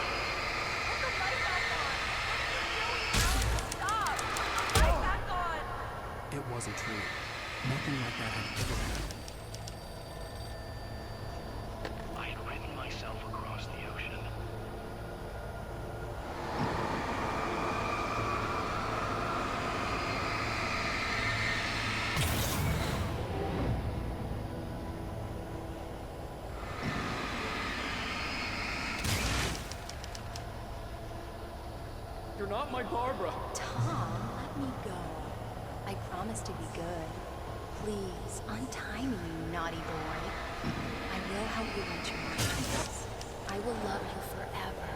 S6: Put the light back on. What are you doing, Alan? Stop! Put the light back on!
S2: It wasn't true. Nothing like that had ever happened. I had written myself across the ocean.
S3: You're not my Barbara.
S9: Tom, let me go. I promise to be good. Please, untie me, you naughty boy. I will help you reach your dreams. I will love you forever.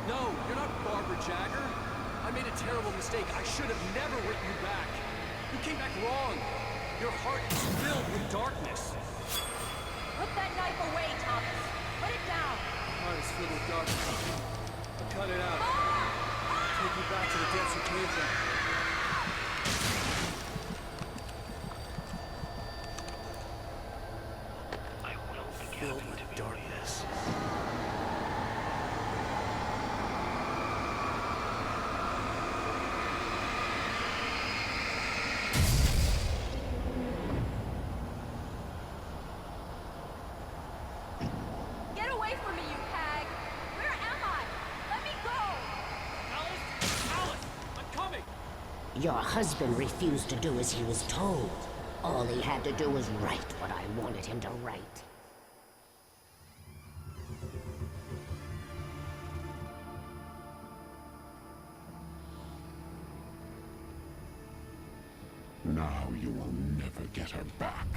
S2: No, you're not Barbara Jagger. I made a terrible mistake. I should have never written you back. You came back wrong. Your heart is filled with darkness.
S6: Put that knife away, Thomas. Put it down.
S2: Heart is filled with darkness. Cut it out. Take you back to the depths you came from.
S12: I will be
S2: Filled with darkness.
S6: Get away from me, you hag! Where am I? Let me go!
S2: Alice! I'm coming!
S13: Your husband refused to do as he was told. All he had to do was write what I wanted him to write.
S14: Now you will never get her back.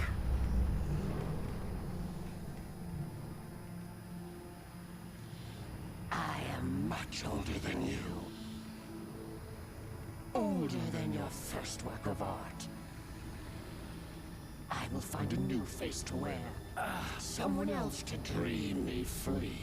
S13: I am much older than you. Older than your first work of art. I will find a new face to wear. Someone else to dream me free.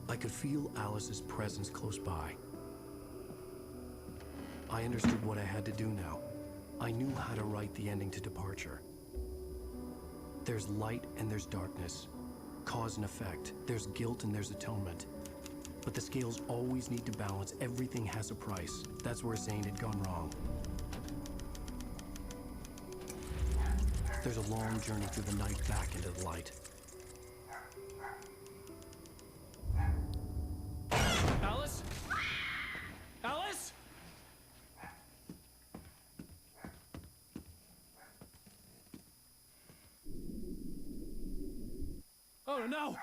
S2: I could feel Alice's presence close by. I understood what I had to do now. I knew how to write the ending to Departure. There's light and there's darkness. Cause and effect. There's guilt and there's atonement. But the scales always need to balance. Everything has a price. That's where Zane had gone wrong. There's a long journey through the night back into the light. Alice? Alice? Oh no!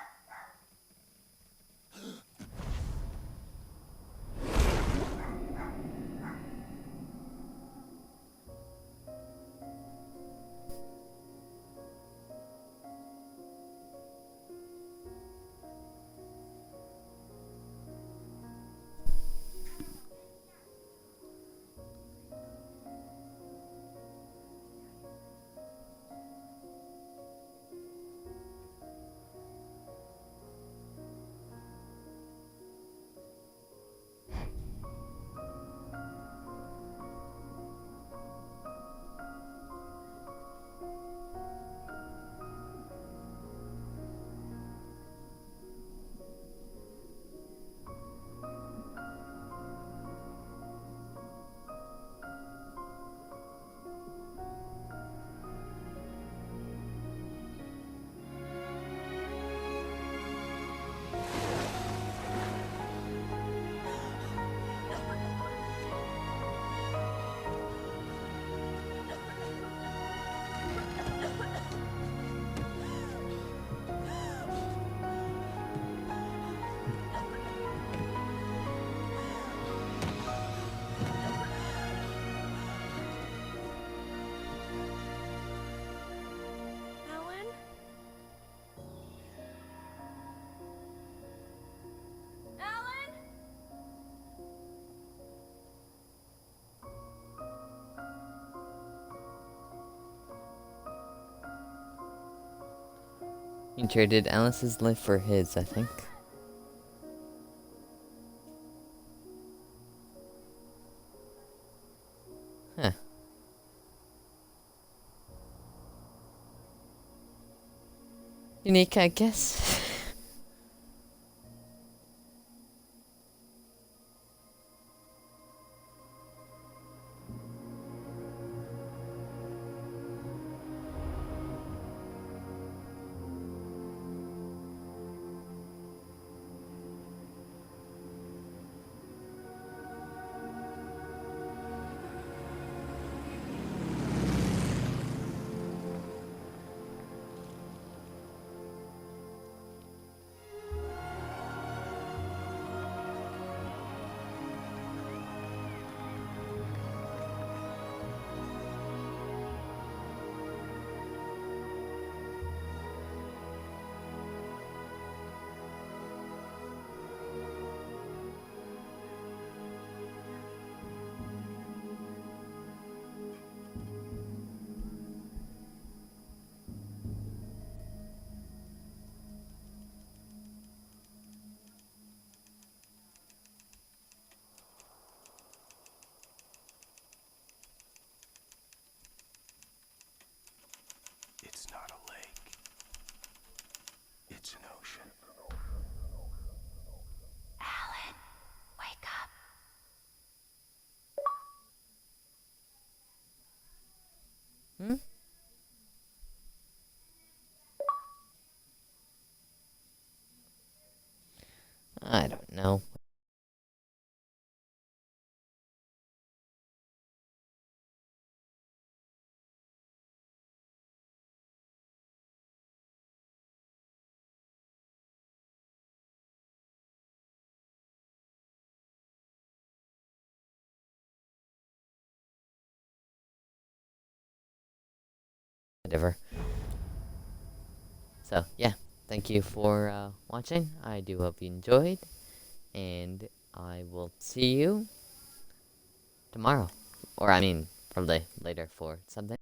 S1: He traded Alice's life for his, I think. unique, I guess.
S2: It's not a lake. It's an ocean.
S4: Alan, wake up.
S1: Hmm? I don't know. Whatever. So, yeah. Thank you for watching. I do hope you enjoyed. And I will see you tomorrow. Or, I mean, probably later for something.